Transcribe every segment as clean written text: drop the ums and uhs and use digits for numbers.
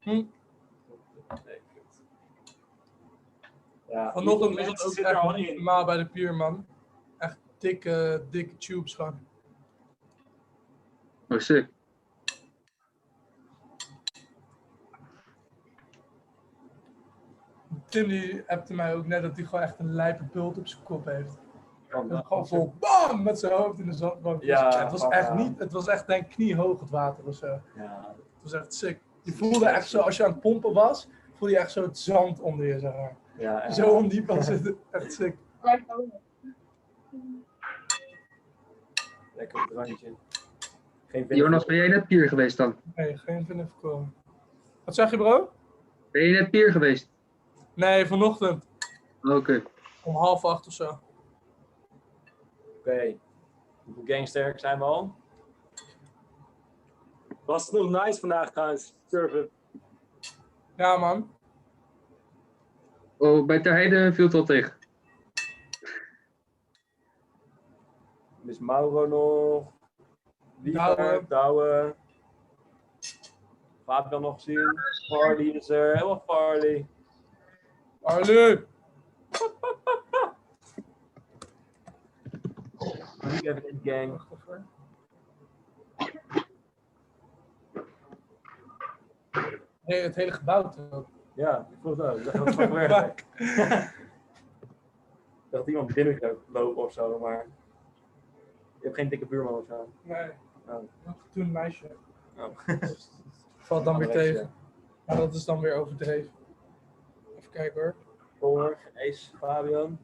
Nee, kut. Ja, Vanochtend is het mensen ook zitten er echt al niet in. normaal bij de Pierman. Echt dikke tubes gewoon. Oh, sick. Tim die appte mij ook net dat hij gewoon echt een lijpe bult op zijn kop heeft. Van, En gewoon vol BAM! Met zijn hoofd in de zandbank. Ja, het was fuck echt aan. niet, het was echt denk ik kniehoog het water of zo. Ja, Het was echt sick. Je voelde echt zo, als je aan het pompen was, voelde je echt zo het zand onder je, zeg maar. ja. Zo ondiep was het, echt sick. Lekker op het randje. Geen Jonas, ben jij net pier geweest dan? Nee, geen vinden voorkomen. Wat zeg je bro? Ben je net pier geweest? Nee, vanochtend. Oké. Om 7:30 of zo. Oké. Hoeveel gangsterk zijn we al? Was het nog nice vandaag trouwens, surfen? Ja man. Oh, bij Ter Heide viel het wel tegen. Dus Mauro nog. Douwe. Douwe. Fabian nog gezien. Farley is er. Helemaal Farley. Arlu! Niet even in de gang. Wacht even. Nee, het hele gebouw toch? Ja, ik voel het ook. Ik dacht dat het gewoon werkt. Ik dacht dat iemand binnen zou lopen of zo, maar. Je hebt geen dikke buurman of zo. Nee. Oh. Toen een meisje. Oh. Valt dan weer Anorexia. tegen. Maar dat is dan weer overdreven. Even kijken hoor. Connor, Ace, Fabian.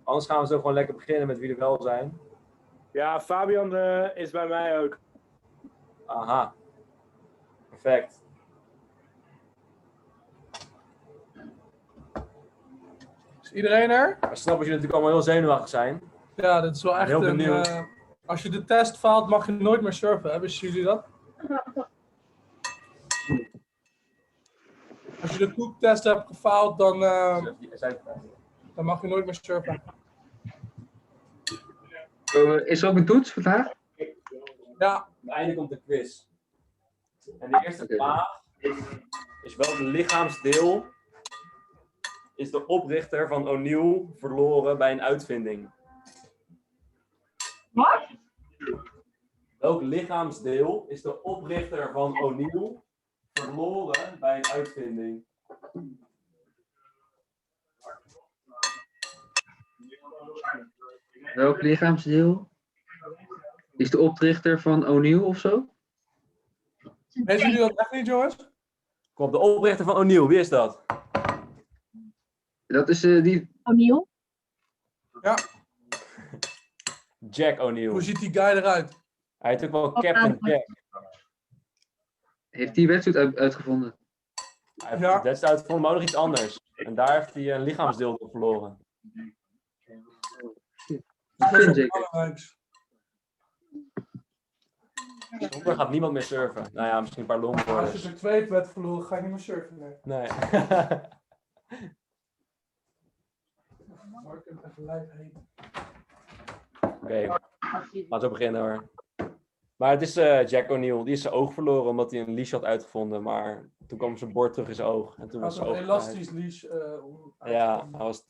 Anders gaan we zo gewoon lekker beginnen met wie er wel zijn. Ja, Fabian is bij mij ook. Aha. Perfect. Is iedereen er? Maar snap dat jullie natuurlijk allemaal heel zenuwachtig zijn. Ja, dit is wel echt Heel een... benieuwd. als je de test faalt, mag je nooit meer surfen. Hè? Wisten jullie dat? Als je de koektest hebt gefaald, dan mag je nooit meer surfen. Is er ook een toets vandaag? Ja, Eindelijk komt de quiz. En de eerste Oké. vraag is welk lichaamsdeel is de oprichter van O'Neill verloren bij een uitvinding? Wat? Welk lichaamsdeel is de oprichter van O'Neill verloren bij een uitvinding? Welk lichaamsdeel is de oprichter van O'Neill of zo? weten jullie dat echt niet, jongens? Kom op, de oprichter van O'Neill, wie is dat? Dat is die. O'Neill? Ja, Jack O'Neill. hoe ziet die guy eruit? Hij heet ook wel Captain Jack. Heeft die wedstrijd uitgevonden? Hij heeft Ja. de wedstrijd uitgevonden, maar ook nog iets anders. En daar heeft hij een lichaamsdeel door verloren. Dat is Finn het zeker. belangrijkste. Zonder gaat niemand meer surfen. Nou ja, misschien een paar Als je longboarders. er 2 hebt werd verloren, ga je niet meer surfen. Nee. Nee. Maar ik heb even lijf heen. Oké, laten we zo beginnen hoor. Maar het is Jack O'Neill. Die is zijn oog verloren omdat hij een leash had uitgevonden. Maar toen kwam zijn bord terug in zijn oog. En toen Hij was had zijn een oog elastisch leash. Ja, hij was...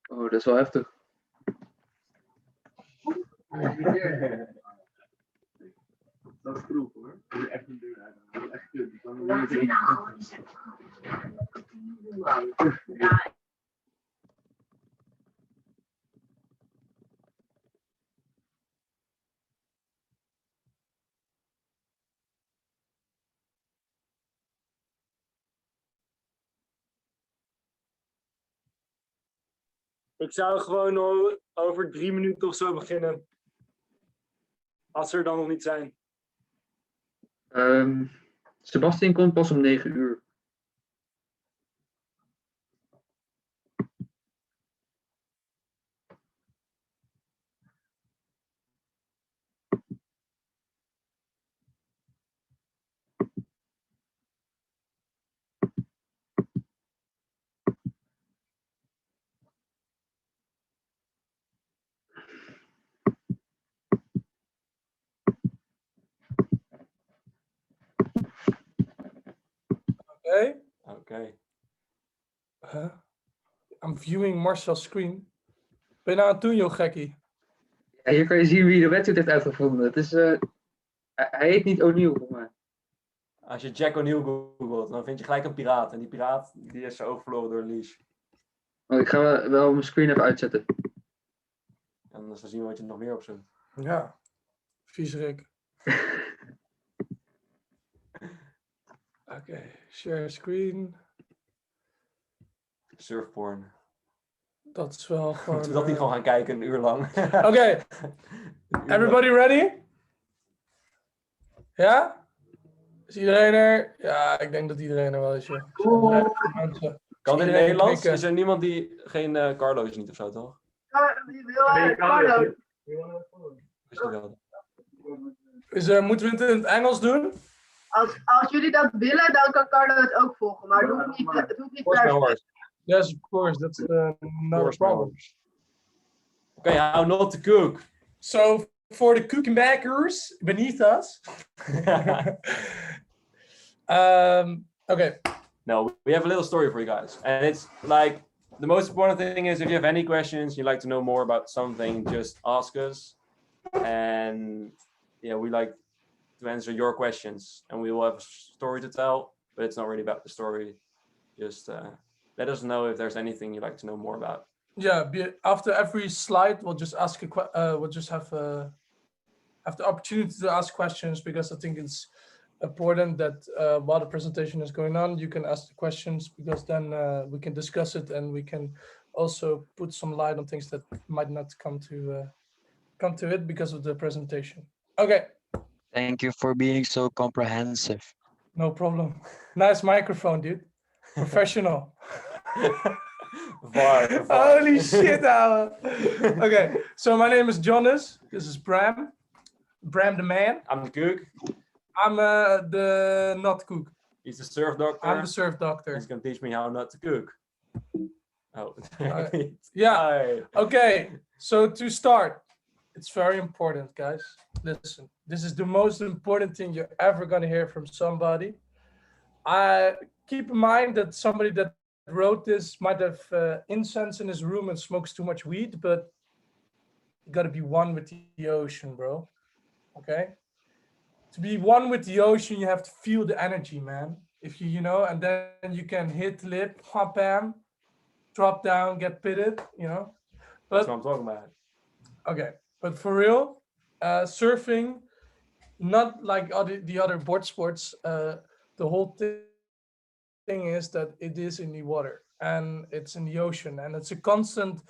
Oh, dat is wel heftig. Dat is vroeg hoor. Dat is echt een deur uit. Dat is echt kut. Ja, Ik zou gewoon over 3 minuten of zo beginnen. Als ze er dan nog niet zijn. Sebastian komt pas om 9 uur. Okay. Oké. I'm viewing Marcel's screen. Ben je nou aan het doen, joh, gekkie? Ja, hier kan je zien wie de wetsuit heeft uitgevonden. Het is, hij heet niet O'Neill, volgens mij. Als je Jack O'Neill googelt, dan vind je gelijk een piraat. En die piraat die is zijn oog verloren door een leash. Oh, ik ga wel mijn screen even uitzetten. En dan zien we wat je nog meer opzoekt. Ja. Viezerik. Oké. Share screen. Surfporn. Dat is wel gewoon... Moeten we dat niet gewoon gaan kijken, een uur lang? Oké. Everybody ready? Ja? Is iedereen er? Ja, ik denk dat iedereen er wel is, joh. Kan dit Iedereen Nederlands? knikken. Is er niemand die geen Carlo is niet of zo, toch? Carlo. Is die wel? Moeten we het in het Engels doen? Als jullie dat willen, dan kan Carlo het ook volgen. Maar het hoeft niet Horse per my se. horse. Yes, of course. That's not a Horse my problem. horse. Okay, how not to cook. So, for the cooking backers beneath us. Okay. No, we have a little story for you guys. And it's like, the most important thing is if you have any questions, you'd like to know more about something, just ask us. And yeah, we like to answer your questions. And we will have a story to tell, but it's not really about the story. Just let us know if there's anything you'd like to know more about. Yeah, after every slide, we'll just ask we'll just have the opportunity to ask questions, because I think it's important that while the presentation is going on, you can ask the questions, because then we can discuss it and we can also put some light on things that might not come to it because of the presentation. Okay. Thank you for being so comprehensive. No problem. Nice microphone, dude. Professional. Holy shit, ouwe. Okay, so my name is Jonas. This is Bram. Bram the man. I'm the cook. I'm the not cook. He's the surf doctor. I'm the surf doctor. He's gonna teach me how not to cook. Oh. Yeah. Hi. Okay, so to start, it's very important, guys. Listen, this is the most important thing you're ever gonna hear from somebody. Keep in mind that somebody that wrote this might have incense in his room and smokes too much weed, but you gotta be one with the ocean, bro. Okay? To be one with the ocean, you have to feel the energy, man. If you know, and then you can hit lip, hop bam, drop down, get pitted, you know. That's But what I'm talking about. okay, but for real, surfing, not like the other board sports, the whole thing is that it is in the water and it's in the ocean, and it's a constant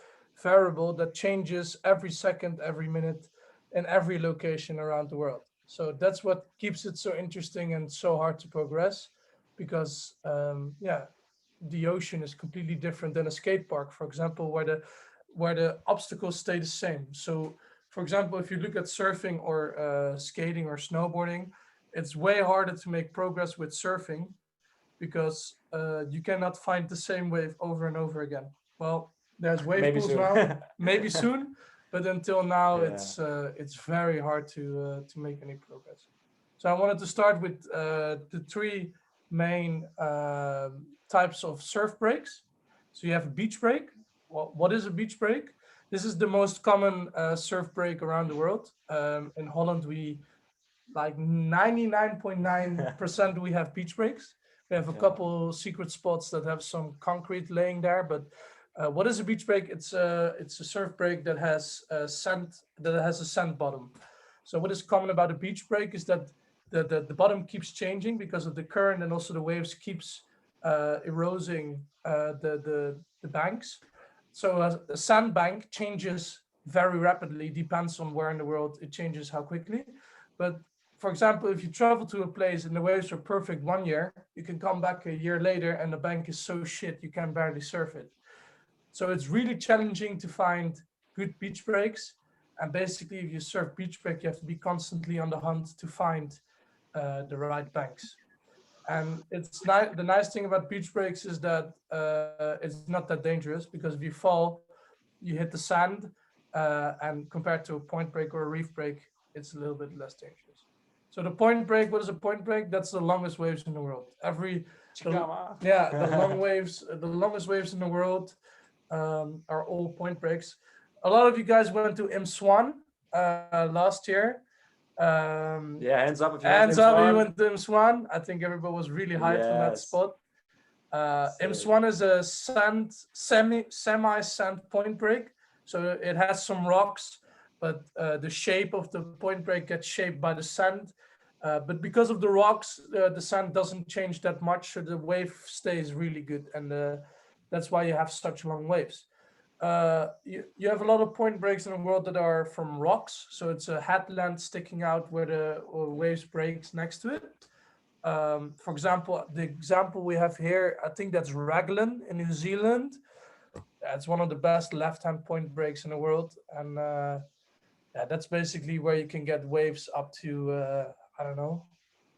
variable that changes every second, every minute, in every location around the world. So that's what keeps it so interesting and so hard to progress, because yeah, the ocean is completely different than a skate park, for example, where the obstacles stay the same. So for example, if you look at surfing or skating or snowboarding, it's way harder to make progress with surfing, because you cannot find the same wave over and over again. Well, there's wave Maybe pools soon. now, maybe soon, but until now, Yeah. it's very hard to make any progress. So I wanted to start with the three main types of surf breaks. So you have a beach break. Well, what is a beach break? This is the most common surf break around the world. In Holland, we like 99.9% we have beach breaks. We have a couple secret spots that have some concrete laying there, but what is a beach break? It's a surf break that has sand, that has a sand bottom. So what is common about a beach break is that the bottom keeps changing because of the current, and also the waves keeps eroding the banks. So a sandbank changes very rapidly, depends on where in the world it changes, how quickly. But for example, if you travel to a place and the waves are perfect 1 year, you can come back a year later and the bank is so shit you can barely surf it. So it's really challenging to find good beach breaks. And basically, if you surf beach break, you have to be constantly on the hunt to find the right banks. And it's the nice thing about beach breaks is that it's not that dangerous, because if you fall, you hit the sand, and compared to a point break or a reef break, it's a little bit less dangerous. So the point break, what is a point break? That's the longest waves in the world. Chicama. The long waves, the longest waves in the world are all point breaks. A lot of you guys went to M1 last year. Yeah, hands up if you Hands up if you went went to M1. I think everybody was really hyped on that Yes. spot. Sick. M1 is a semi-sand point break. So it has some rocks, but the shape of the point break gets shaped by the sand. But because of the rocks, the sand doesn't change that much, so the wave stays really good, and that's why you have such long waves. You have a lot of point breaks in the world that are from rocks, so it's a headland sticking out where the waves breaks next to it. For example, the example we have here, I think that's Raglan in New Zealand. That's one of the best left-hand point breaks in the world, and yeah, that's basically where you can get waves up to I don't know,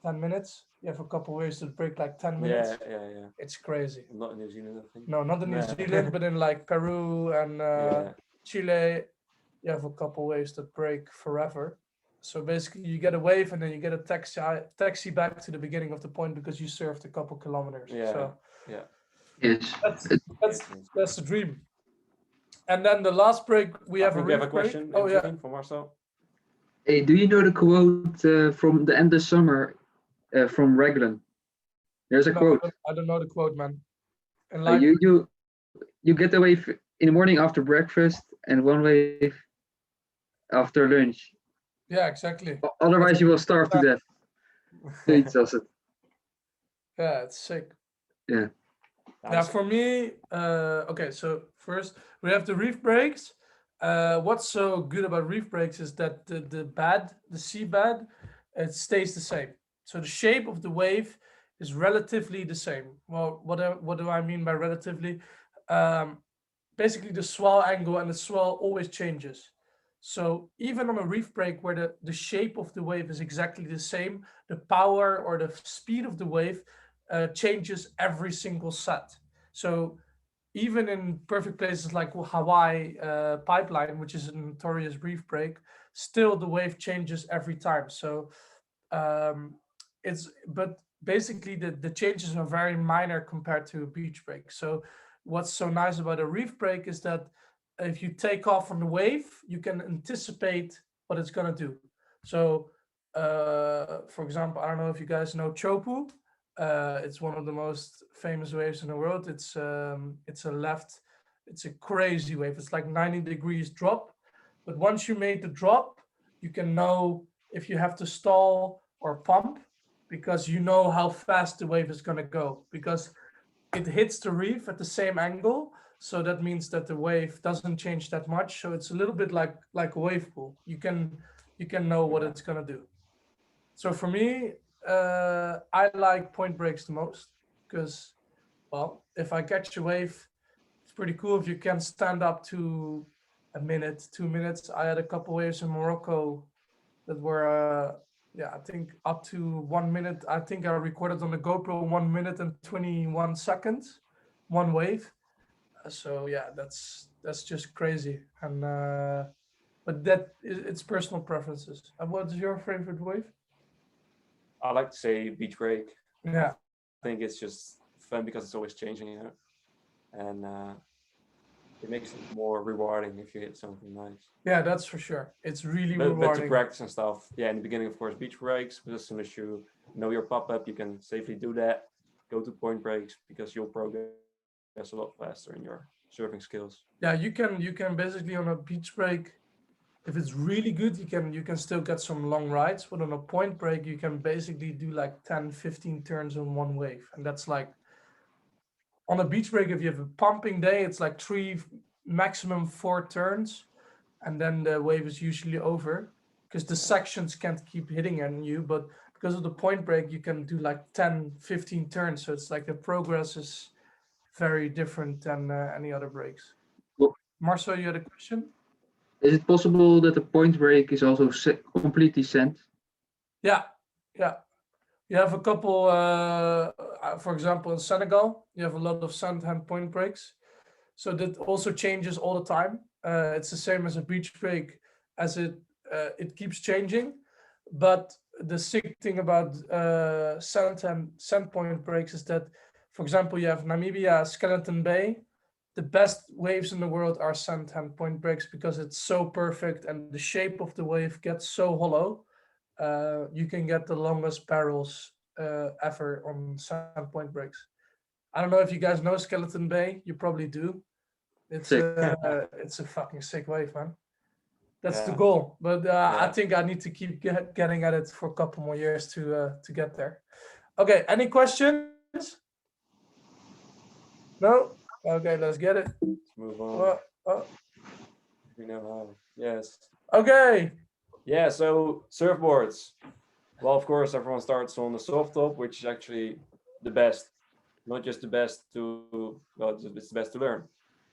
10 minutes. You have a couple waves that break like 10 minutes. Yeah. It's crazy. Not in New Zealand, I think. No, not in New Nah. Zealand, but in like Peru and Yeah. Chile, you have a couple waves that break forever. So basically, you get a wave and then you get a taxi back to the beginning of the point because you surfed a couple kilometers. Yeah. So Yes. that's the dream. And then the last break we I have think a we have a reef break. question Oh yeah, from Marcel. Hey, do you know the quote from the end of summer from Raglan? There's a No, quote. I don't know the quote, man. And like You get a wave in the morning after breakfast and one wave after lunch. yeah, exactly. Otherwise, you will starve to death. Zoiets was het. Yeah, it's sick. Yeah. Yeah, for me, okay, so first we have the reef breaks. What's so good about reef breaks is that the sea bed, it stays the same. So the shape of the wave is relatively the same. Well, what do I mean by relatively? Basically, the swell angle and the swell always changes. So even on a reef break where the shape of the wave is exactly the same, the power or the speed of the wave changes every single set. So even in perfect places like Hawaii pipeline, which is a notorious reef break, still the wave changes every time. So but basically the changes are very minor compared to a beach break. So what's so nice about a reef break is that if you take off on the wave, you can anticipate what it's gonna do. So for example, I don't know if you guys know Chopu. It's one of the most famous waves in the world. It's a crazy wave. It's like 90 degrees drop. But once you made the drop, you can know if you have to stall or pump because you know how fast the wave is going to go because it hits the reef at the same angle. So that means that the wave doesn't change that much. So it's a little bit like a wave pool. You can know what it's going to do. So for me, I like point breaks the most because, well, if I catch a wave, it's pretty cool if you can stand up to a minute, 2 minutes. I had a couple waves in Morocco that were, I think up to 1 minute. I think I recorded on the GoPro 1 minute and 21 seconds, one wave. So yeah, that's just crazy. And but it's personal preferences. And what's your favorite wave? I like to say beach break. Yeah. I think it's just fun because it's always changing, you know, and it makes it more rewarding if you hit something nice. Yeah, that's for sure. It's really But rewarding. to practice and stuff, yeah, in the beginning, of course, beach breaks, but as soon as you know your pop-up, you can safely do that. Go to point breaks because you'll progress a lot faster in your surfing skills. Yeah, you can basically on a beach break, if it's really good, you can still get some long rides, but on a point break, you can basically do like 10, 15 turns on one wave. And that's like, on a beach break, if you have a pumping day, it's like 3, maximum 4 turns. And then the wave is usually over because the sections can't keep hitting on you. But because of the point break, you can do like 10, 15 turns. So it's like the progress is very different than any other breaks. Well, Marcel, you had a question? is it possible that the point break is also completely sand? Yeah. You have a couple, for example, in Senegal, you have a lot of sand hand point breaks. So that also changes all the time. It's the same as a beach break, as it keeps changing. But the sick thing about sand point breaks is that, for example, you have Namibia, Skeleton Bay. The best waves in the world are sand point breaks because it's so perfect and the shape of the wave gets so hollow. You can get the longest barrels ever on sand point breaks. I don't know if you guys know Skeleton Bay. You probably do. It's a fucking sick wave, man. That's the goal. But I think I need to keep getting at it for a couple more years to get there. Okay, any questions? No? Okay, let's get it. Let's move on. Oh. We know how. Yes. Okay. Yeah, so surfboards. Well, of course, everyone starts on the soft top, which is actually the best. Not just the best to, well, it's the best to learn.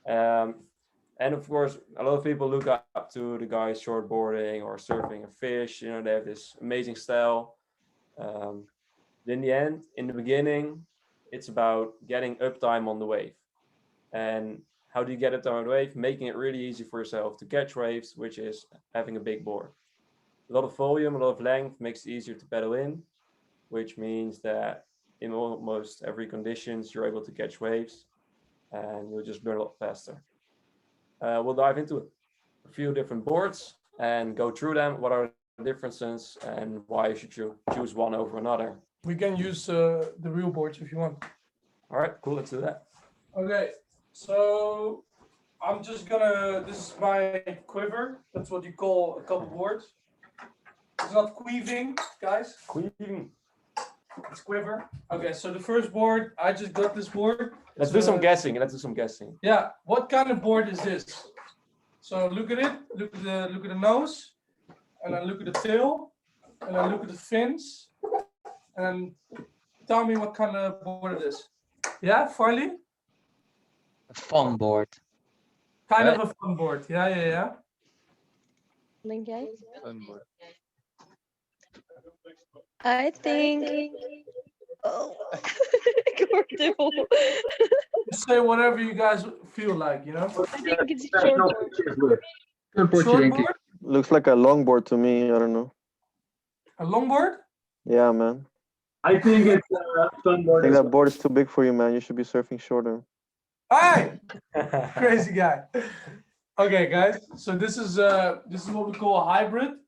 And of course, a lot of people look up to the guys shortboarding or surfing a fish. You know, they have this amazing style. In the end, in the beginning, it's about getting uptime on the wave. And how do you get uptime on the wave? Making it really easy for yourself to catch waves, which is having a big board. A lot of volume, a lot of length makes it easier to pedal in, which means that in almost every conditions, you're able to catch waves and you'll just learn a lot faster. We'll dive into a few different boards and go through them. What are the differences and why you should choose one over another? We can use the real boards if you want. All right, cool, let's do that. Okay, so I'm just gonna, this is my quiver. That's what you call a couple boards. It's not queeving, guys. Queen. It's quiver. Okay, so the first board, I just got this board. Let's do some guessing. Let's do some guessing. Yeah, what kind of board is this? So look at it. Look at the nose, and then look at the tail, and then look at the fins, and tell me what kind of board it is. Yeah, Farley? A fun board. Kind of a fun board. Yeah. Denk jij? Fun board. I think. Oh, ik word dubbel. Just say whatever you guys feel like, you know? I think it's a short board. Shortboardje, denk ik. Shortboard? Looks like a longboard to me. I don't know. A longboard? Yeah, man. I think it's a fun I board. think as that board is too big for you, man. You should be surfing shorter. Hey! Crazy guy. Okay, guys. So this is what we call a hybrid.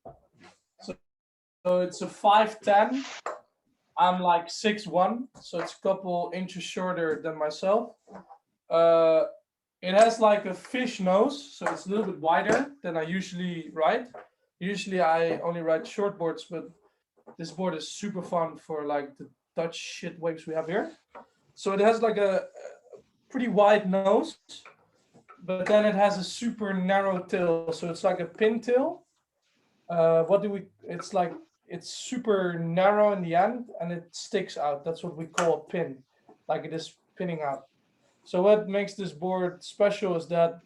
So it's a 5'10". I'm like 6'1", so it's a couple inches shorter than myself. It has like a fish nose, so it's a little bit wider than I usually ride. Usually I only ride shortboards, but this board is super fun for like the Dutch shit waves we have here. So it has like a pretty wide nose, but then it has a super narrow tail, so it's like a pintail. It's super narrow in the end and it sticks out. That's what we call a pin, like it is pinning out. So what makes this board special is that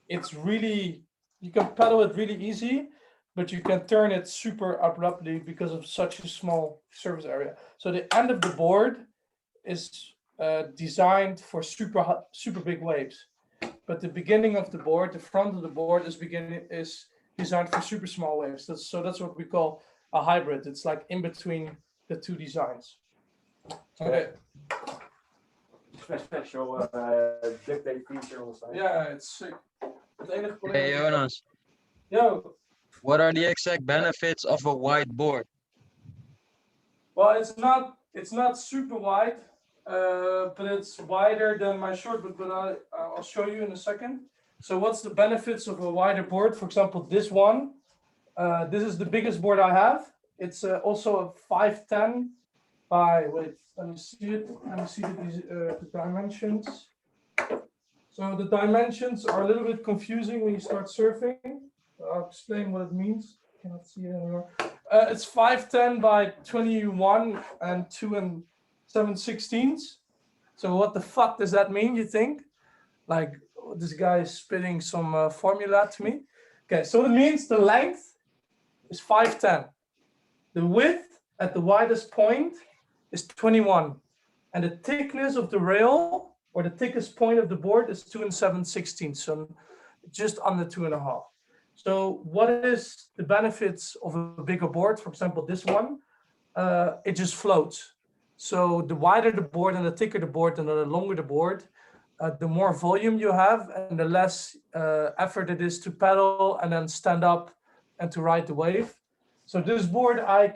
it's really, you can pedal it really easy, but you can turn it super abruptly because of such a small surface area. So the end of the board is designed for super big waves, but the beginning of the board, the front of the board is designed for super small waves. That's what we call a hybrid. It's like in between the two designs. Okay. Special duct tape feature on the side. Yeah, it's sick. Hey, Jonas. Yo. What are the exact benefits of a wide board? Well, it's not super wide, but it's wider than my shortboard. But I'll show you in a second. So what's the benefits of a wider board? For example, this one. This is the biggest board I have. It's also a 5'10" by, wait, let me see it. Let me see the dimensions. So the dimensions are a little bit confusing when you start surfing. I'll explain what it means. Cannot see it anymore. It's 5'10" by 21 and 2 7/16. So what the fuck does that mean, you think? Like, this guy is spitting some formula to me. Okay, so it means the length is 5'10". The width at the widest point is 21. And the thickness of the rail, or the thickest point of the board, is 2 7/16. So just under 2.5. So what is the benefits of a bigger board? For example, this one, it just floats. So the wider the board and the thicker the board and the longer the board, the more volume you have and the less effort it is to pedal and then stand up and to ride the wave. So this board I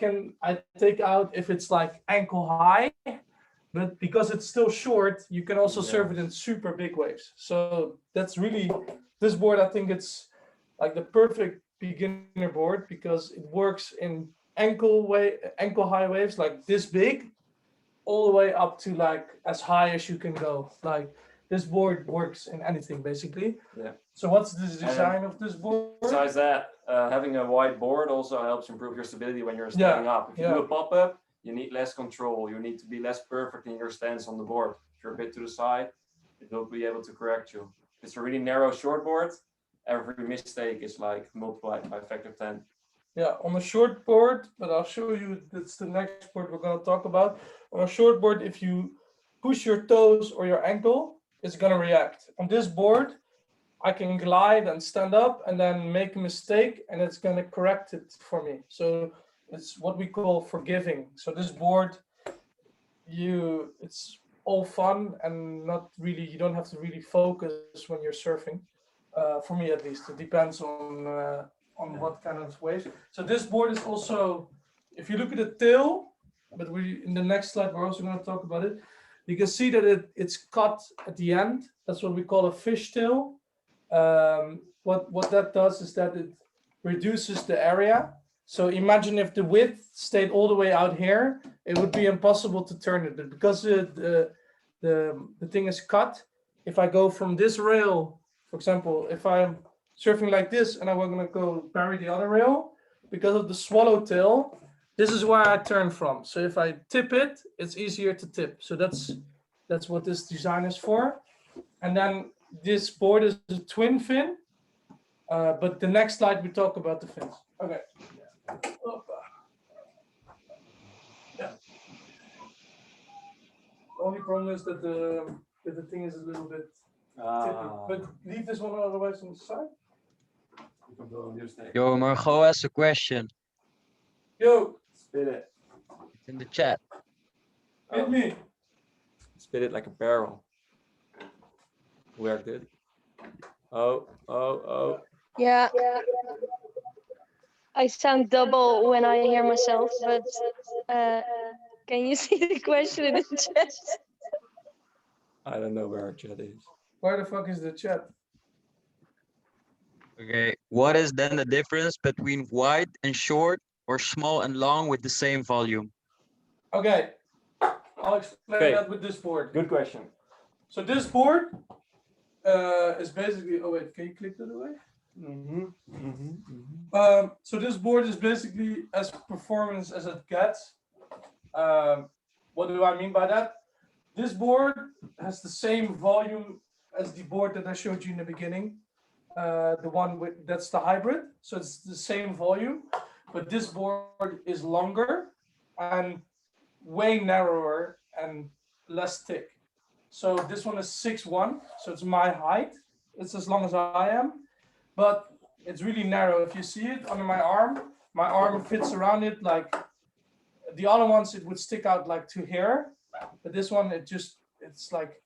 take out if it's like ankle high, but because it's still short, you can also surf it in super big waves. So that's really, this board, I think it's like the perfect beginner board because it works in ankle high waves like this big, all the way up to like as high as you can go. Like this board works in anything basically. Yeah. So what's the design of this board? Besides that, having a wide board also helps improve your stability when you're standing up. If you do a pop-up, you need less control. You need to be less perfect in your stance on the board. If you're a bit to the side, it will be able to correct you. If it's a really narrow short board, every mistake is like multiplied by a factor of 10. Yeah, on a short board, but I'll show you, that's the next board we're going to talk about. On a short board, if you push your toes or your ankle, it's going to react. On this board, I can glide and stand up and then make a mistake and it's going to correct it for me. So it's what we call forgiving. So this board, it's all fun and not really, you don't have to really focus when you're surfing. For me at least, it depends on what kind of waves. So this board is also, if you look at the tail, but in the next slide we're also going to talk about it. You can see that it's cut at the end. That's what we call a fishtail. What that does is that it reduces the area. So imagine if the width stayed all the way out here, it would be impossible to turn it. But because the thing is cut, if I go from this rail, for example, if I'm surfing like this and I'm going to go bury the other rail, because of the swallowtail, this is where I turn from. So if I tip it, it's easier to tip. So that's what this design is for. And then this board is a twin fin, but the next slide we talk about the fins. Okay. Yeah. The only problem is that the thing is a little bit tippy. But leave this one otherwise on the side. Yo, Margot has a question. Yo, Spit it. It's in the chat. hit me. Spit it like a barrel. Worked it. Oh. Yeah. I sound double when I hear myself, but can you see the question in the chat? I don't know where our chat is. Where the fuck is the chat? Okay, what is then the difference between wide and short or small and long with the same volume? Okay, I'll explain that with this board. Good question. So this board is basically, oh wait, can you click that away? So this board is basically as performance as it gets. What do I mean by that? This board has the same volume as the board that I showed you in the beginning. The one that's the hybrid. So it's the same volume, but this board is longer and way narrower and less thick. So this one is 6'1", so it's my height. It's as long as I am, but it's really narrow. If you see it under my arm fits around it like the other ones. It would stick out like to here, but this one it's like.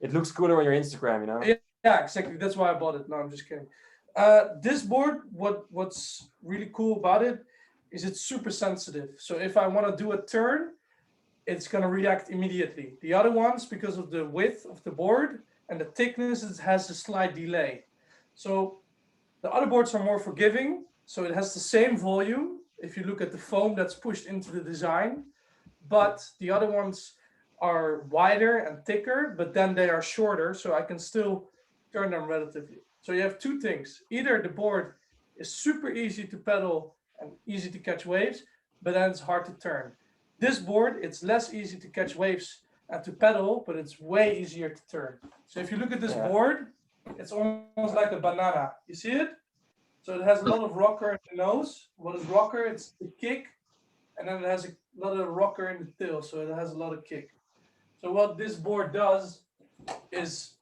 It looks cooler on your Instagram, you know. Yeah, exactly. That's why I bought it. No, I'm just kidding. This board, what's really cool about it is it's super sensitive. So if I want to do a turn, it's going to react immediately. The other ones, because of the width of the board and the thickness, it has a slight delay. So the other boards are more forgiving. So it has the same volume. If you look at the foam that's pushed into the design, but the other ones are wider and thicker, but then they are shorter. So I can still turn them relatively. So you have two things. Either the board is super easy to pedal and easy to catch waves, but then it's hard to turn. This board, it's less easy to catch waves and to pedal, but it's way easier to turn. So if you look at this board, it's almost like a banana. You see it? So it has a lot of rocker in the nose. What is rocker? It's the kick. And then it has a lot of rocker in the tail. So it has a lot of kick. So what this board does is,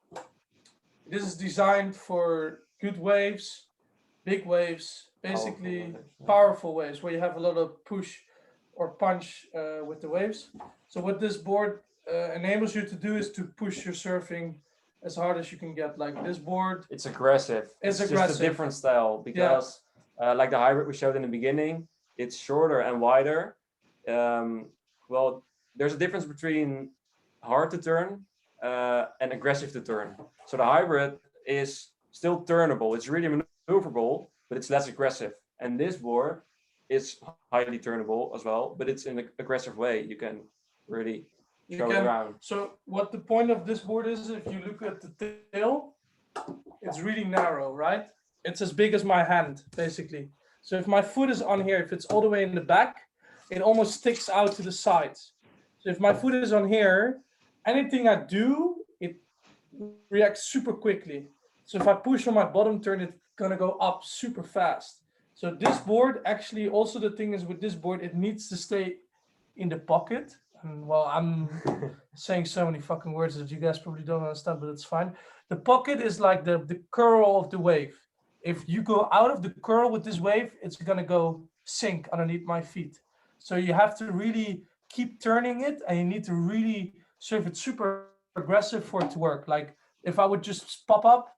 this is designed for good waves, big waves, basically waves, yeah. powerful waves where you have a lot of push or punch with the waves. So what this board enables you to do is to push your surfing as hard as you can get. Like this board, It's aggressive. It's just aggressive. a different style because, like the hybrid we showed in the beginning, it's shorter and wider. Well, there's a difference between hard to turn and aggressive to turn. So the hybrid is still turnable. It's really maneuverable, but it's less aggressive. And this board is highly turnable as well, but it's in an aggressive way. You can really throw it around. So what the point of this board is, if you look at the tail, it's really narrow, right? It's as big as my hand, basically. So if my foot is on here, if it's all the way in the back, it almost sticks out to the sides. So if my foot is on here, anything I do, it reacts super quickly. So if I push on my bottom turn, it's gonna go up super fast. So this board, actually, also the thing is with this board, it needs to stay in the pocket. And well, I'm saying so many fucking words that you guys probably don't understand, but it's fine. The pocket is like the curl of the wave. If you go out of the curl with this wave, it's gonna go sink underneath my feet. So you have to really keep turning it, and you need to really surf it super aggressive for it to work. Like if I would just pop up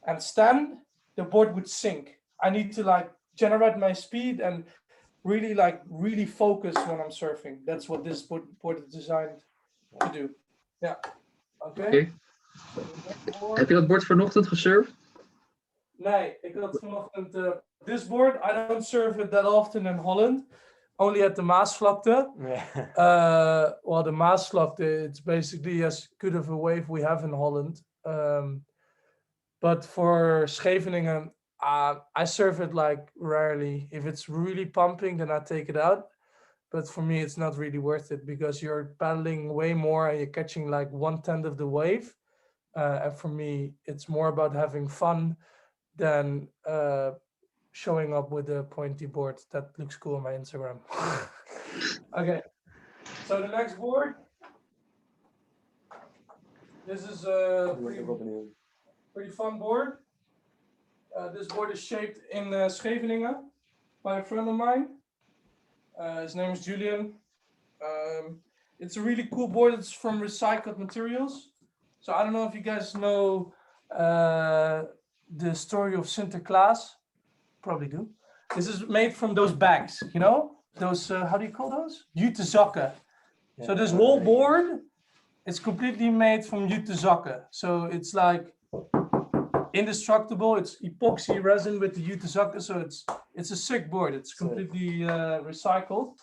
and stand, the board would sink. I need to like generate my speed and really focus when I'm surfing. That's what this board is designed to do. Yeah. Okay. Heb je dat bord vanochtend gesurfd? Nee, ik had vanochtend this board. I don't surf it that often in Holland. Only at the Maasvlakte. Well, the Maasvlakte, it's basically as good of a wave we have in Holland. But for Scheveningen, I surf it like rarely. If it's really pumping, then I take it out. But for me, it's not really worth it because you're paddling way more and you're catching like 1/10 of the wave. And for me, it's more about having fun than showing up with a pointy board that looks cool on my Instagram. Okay, so the next board. This is a pretty fun board. This board is shaped in Scheveningen by a friend of mine. His name is Julian. It's a really cool board. It's from recycled materials. So I don't know if you guys know the story of Sinterklaas. Probably do. This is made from those bags, you know? Those, how do you call those? Jute zakken. Yeah, so this whole board is completely made from jute zakken. So it's like indestructible. It's epoxy resin with the jute zakken. So it's a sick board. It's completely recycled.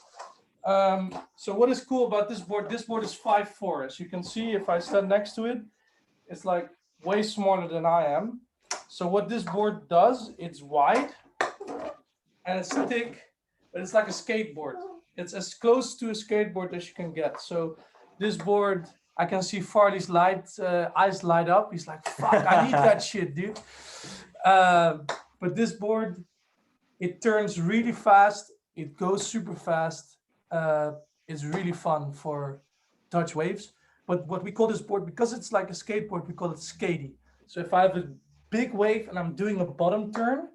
So what is cool about this board is 5'4". As you can see, if I stand next to it, it's like way smaller than I am. So what this board does, it's wide and it's thick, but it's like a skateboard. It's as close to a skateboard as you can get. So this board, I can see Farley's eyes light up. He's like, fuck, I need that shit, dude. But this board, it turns really fast. It goes super fast. It's really fun for Dutch waves. But what we call this board, because it's like a skateboard, we call it skatey. So if I have a big wave and I'm doing a bottom turn,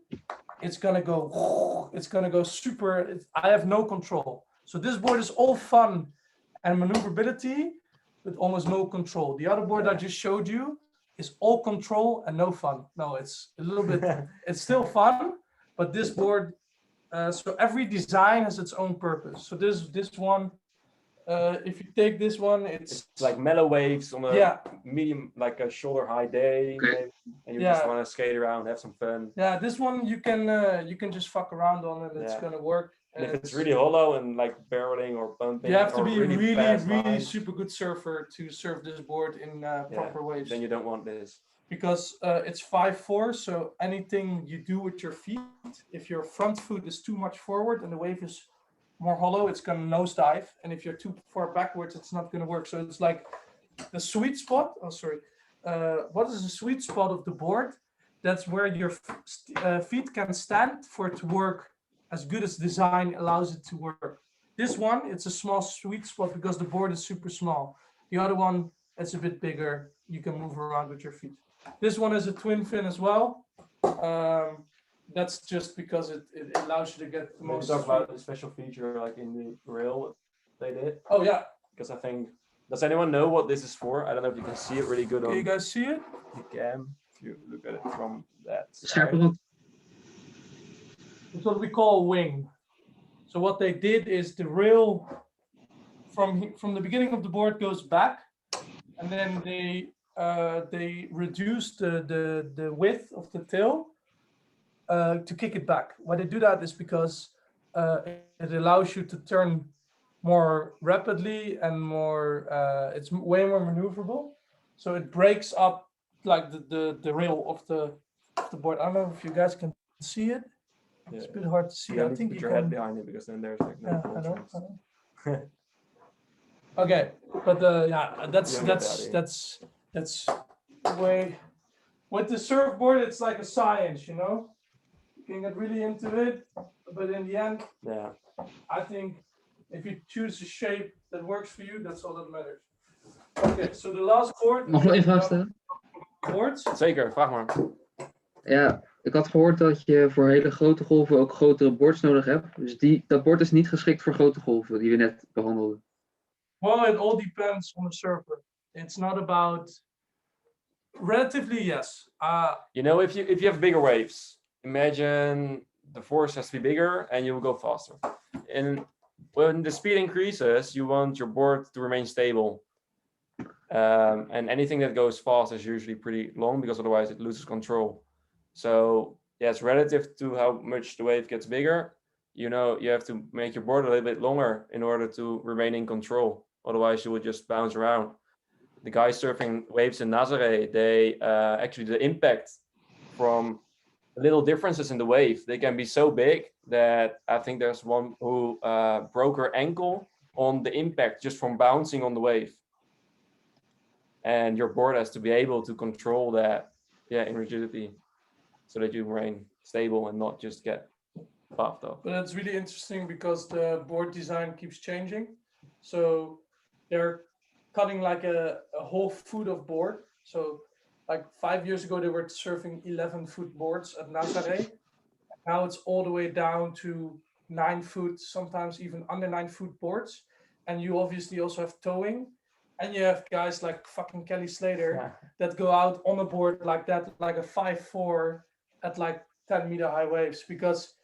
it's gonna go super. I have no control. So this board is all fun and maneuverability with almost no control. The other board I just showed you is all control and no fun. No, it's a little bit, it's still fun, but this board, so every design has its own purpose. So this one, if you take this one, it's like mellow waves on a medium, like a shoulder high day, maybe, and you just want to skate around, have some fun. Yeah, this one you can just fuck around on and it's gonna work. And if it's really hollow and like barreling or bumping, you have to be really super super good surfer to surf this board in proper waves. Then you don't want this. Because it's 5'4", so anything you do with your feet, if your front foot is too much forward and the wave is more hollow, it's gonna nosedive, and if you're too far backwards, it's not gonna work. So it's like the sweet spot. Oh, sorry. What is the sweet spot of the board? That's where your feet can stand for it to work as good as design allows it to work. This one, it's a small sweet spot because the board is super small. The other one, it's a bit bigger. You can move around with your feet. This one is a twin fin as well. that's just because it allows you to get the Maybe most. talk about the special feature like in the rail they did. Oh yeah, Because I think, does anyone know what this is for? I don't know if you can see it really good can you on guys see it? the cam. If you look at it from that side. Scherpenrand. It's what we call a wing. So what they did is the rail from the beginning of the board goes back, and then they reduce the width of the tail to kick it back. Why they do that is because it allows you to turn more rapidly and more. It's way more maneuverable, so it breaks up like the rail of the board. I don't know if you guys can see it. Yeah. It's a bit hard to see. You I need to think put you your head can. behind it because then there's like no Yeah, I contrast. know. Okay, but yeah, that's Yeah, that's way with the surfboard. It's like a science, you know. You can get really into it, but in the end, Yeah. I think if you choose a shape that works for you, that's all that matters. Okay, so the last board. Mag ik nog één vraag stellen? Boards. Zeker, vraag maar. Ja, ik had gehoord dat je voor hele grote golven ook grotere boards nodig hebt. Dus dat bord is niet geschikt voor grote golven, die we net behandelden. Well, it all depends on the surfer. It's not about. Relatively, yes. You know, if you have bigger waves, imagine the force has to be bigger and you will go faster. And when the speed increases, you want your board to remain stable. And anything that goes fast is usually pretty long because otherwise it loses control. So yes, relative to how much the wave gets bigger, you know, you have to make your board a little bit longer in order to remain in control. Otherwise you will just bounce around. The guys surfing waves in Nazaré, they actually the impact from little differences in the wave, they can be so big that I think there's one who broke her ankle on the impact just from bouncing on the wave. And your board has to be able to control that, in rigidity, so that you remain stable and not just get puffed off. But it's really interesting because the board design keeps changing. So they're cutting like a whole foot of board. So like 5 years ago, they were surfing 11-foot boards at Nazaré. Now it's all the way down to 9-foot, sometimes even under 9-foot boards. And you obviously also have towing. And you have guys like fucking Kelly Slater that go out on a board like that, like a 5'4" at like 10-meter high waves. Because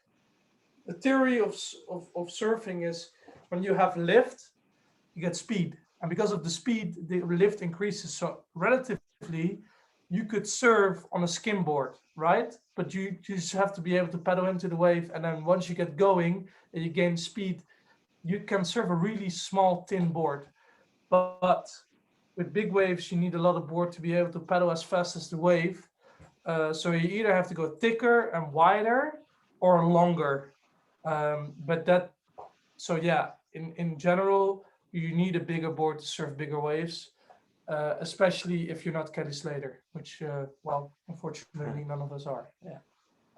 the theory of surfing is when you have lift, you get speed. And because of the speed, the lift increases. So relatively, you could surf on a skim board, right? But you just have to be able to paddle into the wave. And then once you get going and you gain speed, you can surf a really small, thin board. But with big waves, you need a lot of board to be able to paddle as fast as the wave. So you either have to go thicker and wider or longer. In general, you need a bigger board to surf bigger waves, especially if you're not Kelly Slater, which, unfortunately, none of us are. Yeah.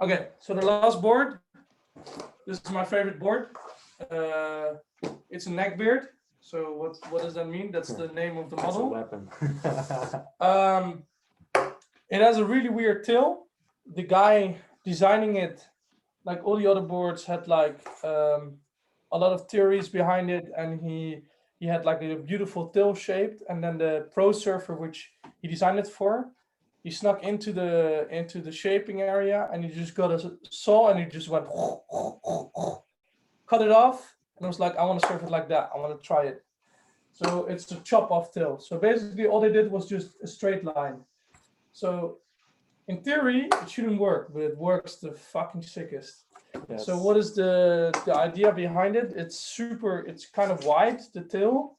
Okay, so the last board. This is my favorite board. It's a neckbeard. So what does that mean? That's the name of the model. That's a weapon. It has a really weird tail. The guy designing it, like all the other boards, had like a lot of theories behind it, and he had like a beautiful tail shaped. And then the pro surfer, which he designed it for, he snuck into the shaping area, and he just got a saw and he just went cut it off. And I was like, I want to surf it like that. I want to try it. So it's a chop off tail. So basically all they did was just a straight line. So in theory, it shouldn't work, but it works the fucking sickest. Yes. So what is the idea behind it? It's kind of wide, the tail.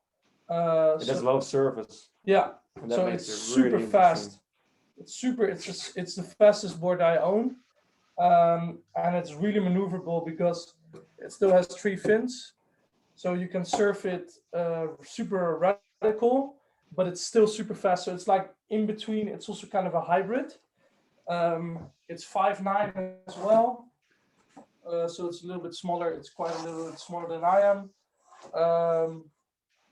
It has a lot of surface. Yeah. So it's super fast. It's the fastest board I own. And it's really maneuverable because it still has 3 fins, so you can surf it super radical, but it's still super fast. So it's like in between. It's also kind of a hybrid. It's 5'9" as well, so it's a little bit smaller. It's quite a little bit smaller than I am.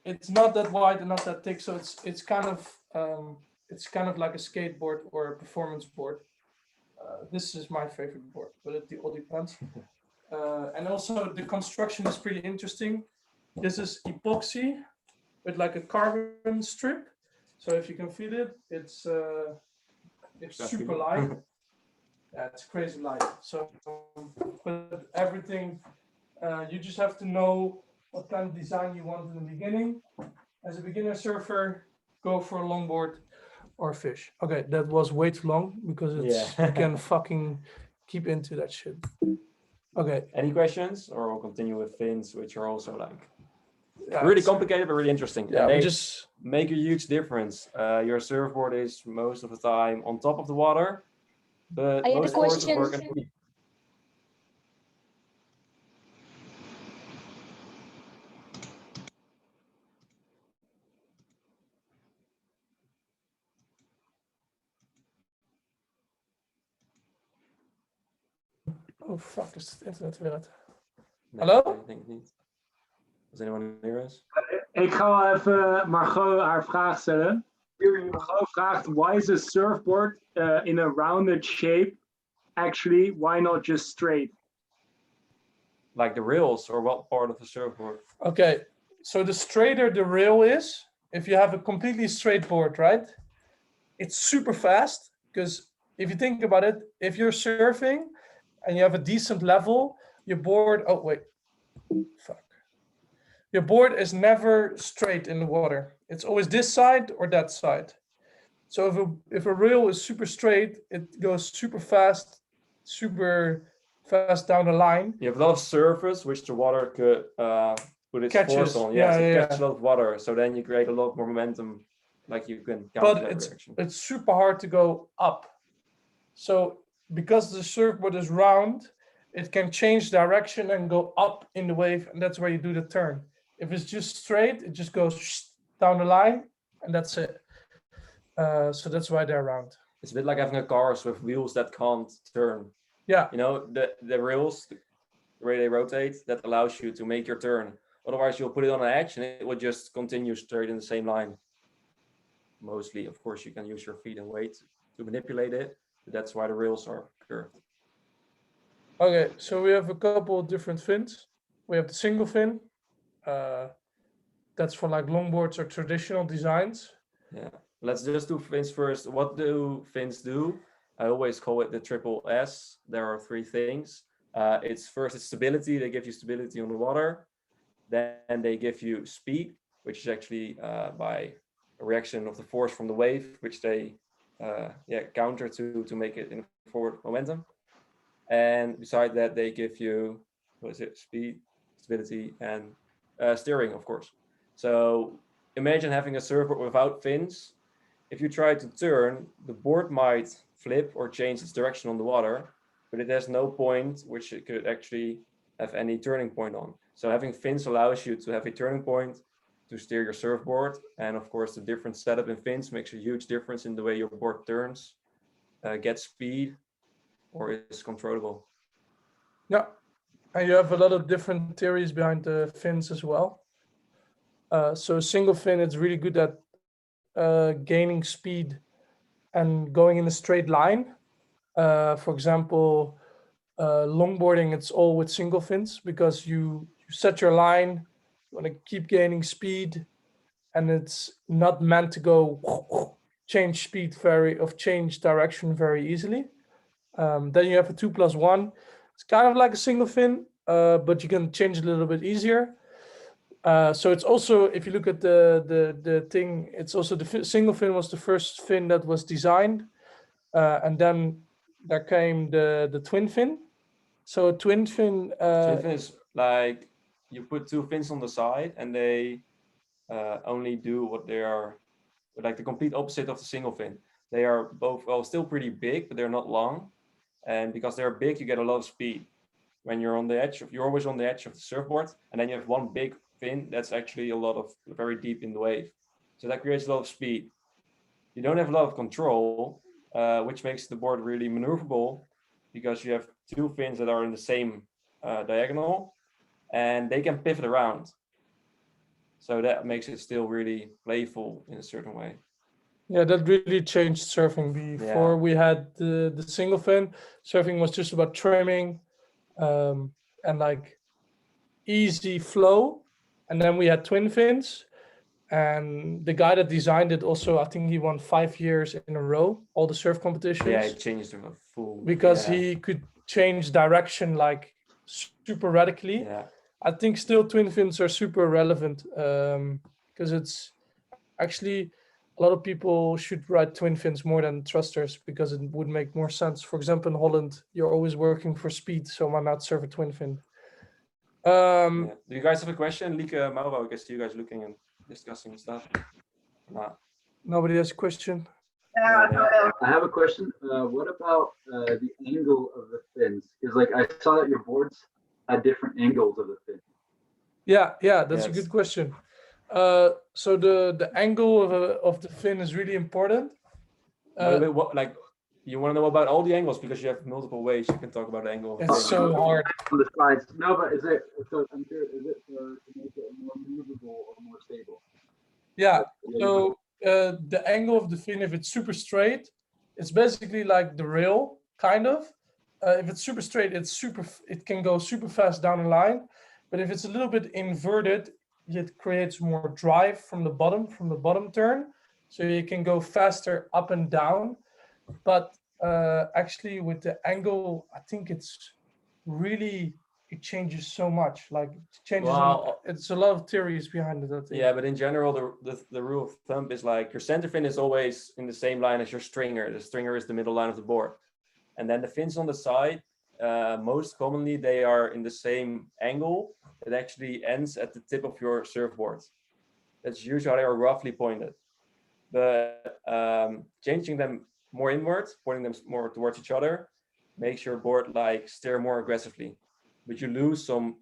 It's not that wide and not that thick, so it's kind of like a skateboard or a performance board. This is my favorite board, but it all depends. And also the construction is pretty interesting. This is epoxy with like a carbon strip. So if you can feel it, it's super light. Yeah, it's crazy light. So, but everything, you just have to know what kind of design you want in the beginning. As a beginner surfer, go for a longboard or fish. Okay, that was way too long because it's you can fucking keep into that shit. Okay. Any questions, or we'll continue with fins, which are also like Yeah, really complicated but really interesting. Yeah, and we they just make a huge difference. Your surfboard is most of the time on top of the water, but I had a most courses question. work in oh fuck, is het internet weer uit? Nee, Hallo? ik denk het niet. Does anyone hear us? Ik ga wel even Margot haar vraag stellen. Margot vraagt, why is a surfboard in a rounded shape? Actually, why not just straight? Like the rails, or what part of the surfboard? Okay, so the straighter the rail is, if you have a completely straight board, right? It's super fast because if you think about it, if you're surfing and you have a decent level, your board, oh wait, fuck. Your board is never straight in the water. It's always this side or that side. So if a rail is super straight, it goes super fast down the line. You have a lot of surface which the water could put its force on. Yes, it catches a lot of water, so then you create a lot more momentum, like you can counter that reaction. It's super hard to go up. So because the surfboard is round, it can change direction and go up in the wave, and that's where you do the turn. If it's just straight, it just goes down the line, and that's it. So that's why they're round. It's a bit like having a car with wheels that can't turn. Yeah. You know, the rails, the way they rotate, that allows you to make your turn. Otherwise, you'll put it on an edge and it will just continue straight in the same line. Mostly, of course, you can use your feet and weight to manipulate it, but that's why the rails are curved. Okay, so we have a couple of different fins. We have the single fin. That's for like longboards or traditional designs. Yeah, let's just do fins first. What do fins do? I always call it the triple S. There are three things. It's first, it's stability. They give you stability on the water. Then they give you speed, which is actually by a reaction of the force from the wave, which they counter to make it in a forward momentum. And beside that, they give you, speed, stability, and steering, of course. So imagine having a surfboard without fins. If you try to turn, the board might flip or change its direction on the water, but it has no point which it could actually have any turning point on. So having fins allows you to have a turning point to steer your surfboard. And of course, the different setup in fins makes a huge difference in the way your board turns, gets speed, or is controllable. Yeah, and you have a lot of different theories behind the fins as well. So single fin, it's really good at gaining speed and going in a straight line. For example, longboarding, it's all with single fins because you set your line, you want to keep gaining speed, and it's not meant to go change direction very easily. Then you have a 2+1. It's kind of like a single fin, but you can change it a little bit easier. So it's also, if you look at the thing, it's also the single fin was the first fin that was designed, and then there came the twin fin. So a twin fin. Twin fin is like you put two fins on the side, and they only do what they are, like the complete opposite of the single fin. They are both, well, still pretty big, but they're not long. And because they're big, you get a lot of speed. When you're on the edge you're always on the edge of the surfboard, and then you have one big fin that's actually a lot of very deep in the wave. So that creates a lot of speed. You don't have a lot of control, which makes the board really maneuverable because you have two fins that are in the same diagonal, and they can pivot around. So that makes it still really playful in a certain way. Yeah, that really changed surfing. Before we had the single fin, surfing was just about trimming and like easy flow. And then we had twin fins. And the guy that designed it also, I think he won 5 years in a row, all the surf competitions. Yeah, it changed to a full. Because he could change direction like super radically. Yeah. I think still twin fins are super relevant because it's actually a lot of people should ride twin fins more than thrusters because it would make more sense. For example, in Holland, you're always working for speed, so why not surf a twin fin? Do you guys have a question? Lieke, Mauro, I guess you guys looking and discussing stuff. No. Nobody has a question? Yeah, I have a question. What about the angle of the fins? Because like I saw that your boards had different angles of the fin. Yeah, that's a good question. So the angle of the fin is really important. Like you want to know about all the angles because you have multiple ways you can talk about the angle. It's so hard. On the sides. No, but is it? So I'm curious. Is it to make it more movable or more stable? Yeah. So the angle of the fin, if it's super straight, it's basically like the rail, kind of. If it's super straight, it can go super fast down the line. But if it's a little bit inverted, it creates more drive from the bottom turn. So you can go faster up and down. But actually with the angle, I think it's really, it changes so much. Like it changes, it's a lot of theories behind it, I think. Yeah, but in general, the rule of thumb is like your center fin is always in the same line as your stringer. The stringer is the middle line of the board. And then the fins on the side, most commonly they are in the same angle. It actually ends at the tip of your surfboard. That's usually how they are roughly pointed. But changing them more inward, pointing them more towards each other, makes your board like steer more aggressively. But you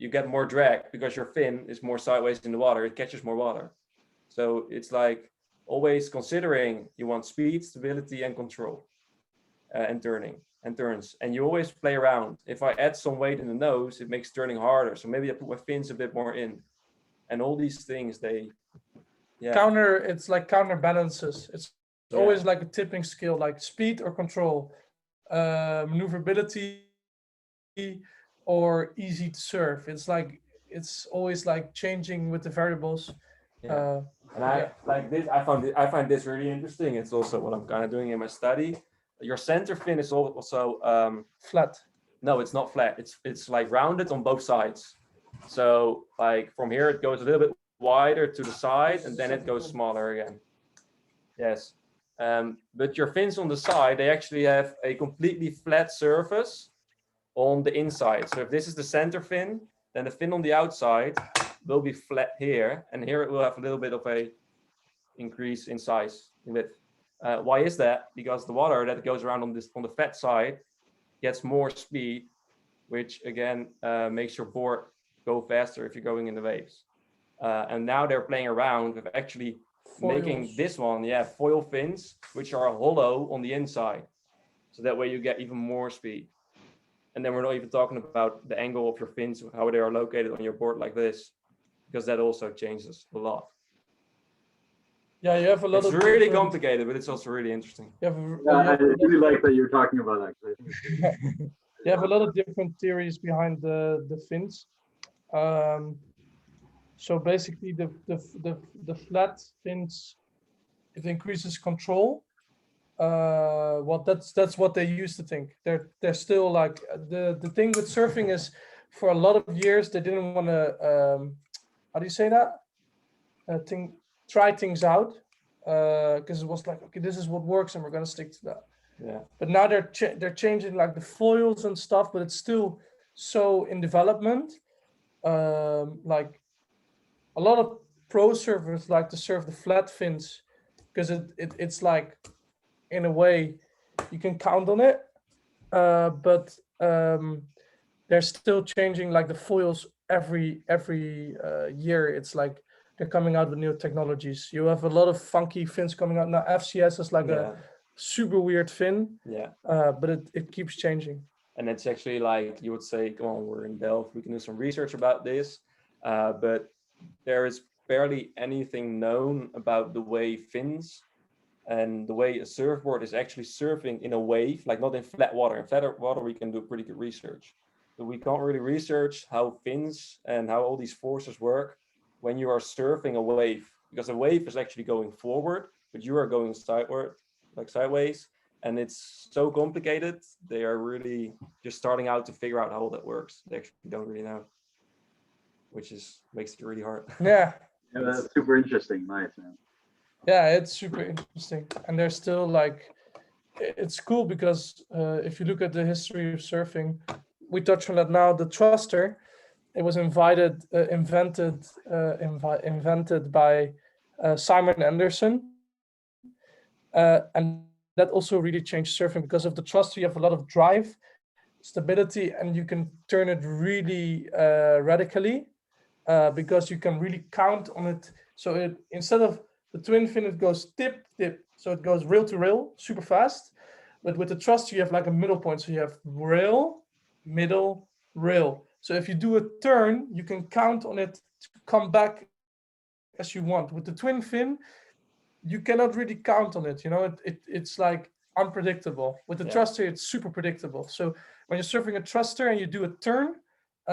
get more drag because your fin is more sideways in the water. It catches more water. So it's like always considering you want speed, stability, and control, and turns. And you always play around. If I add some weight in the nose, it makes turning harder. So maybe I put my fins a bit more in. And all these things, It's like counterbalances. It's always like a tipping scale, like speed or control, maneuverability or easy to surf. It's always like changing with the variables. And I like this. I find this really interesting. It's also what I'm kind of doing in my study. Your center fin is also flat. No, it's not flat. It's like rounded on both sides. So like from here it goes a little bit wider to the side and then it goes smaller again. Yes. But your fins on the side, they actually have a completely flat surface on the inside. So if this is the center fin, then the fin on the outside will be flat here, and here it will have a little bit of a increase in size, in width. Why is that? Because the water that goes around on the flat side gets more speed, which again makes your board go faster if you're going in the waves. And now they're playing around with actually making this one, foil fins, which are hollow on the inside. So that way you get even more speed. And then we're not even talking about the angle of your fins, how they are located on your board like this, because that also changes a lot. Yeah, you have a lot of. It's really complicated, but it's also really interesting. I really like that you're talking about that. You have a lot of different theories behind the fins. So basically, the flat fins, it increases control. That's what they used to think. They're still like the thing with surfing is, for a lot of years they didn't want to how do you say that? Try things out because it was like, okay, this is what works and we're gonna stick to that. Yeah. But now they're changing like the foils and stuff, but it's still so in development. Like a lot of pro surfers like to surf the flat fins because it's like, in a way, you can count on it, but they're still changing like the foils every year. It's like they're coming out with new technologies. You have a lot of funky fins coming out now. FCS is like a super weird fin. Yeah. But it keeps changing. And it's actually like you would say, come on, we're in Delft, we can do some research about this, but there is barely anything known about the way fins And the way a surfboard is actually surfing in a wave, like not in flat water. In flat water, we can do pretty good research. But we can't really research how fins and how all these forces work when you are surfing a wave, because a wave is actually going forward, but you are going sideward, like sideways. And it's so complicated. They are really just starting out to figure out how all that works. They actually don't really know, which makes it really hard. Yeah. Yeah, that's super interesting. Nice, man. Yeah, it's super interesting. And there's still like, it's cool because if you look at the history of surfing, we touched on that now, the thruster, it was invented by Simon Anderson. And that also really changed surfing because of the thruster. You have a lot of drive, stability, and you can turn it really radically because you can really count on it. So it, instead of the twin fin, it goes tip, tip. So it goes rail to rail, super fast. But with the thruster, you have like a middle point. So you have rail, middle, rail. So if you do a turn, you can count on it to come back as you want. With the twin fin, you cannot really count on it. You know, it's like unpredictable. With the thruster, it's super predictable. So when you're surfing a thruster and you do a turn,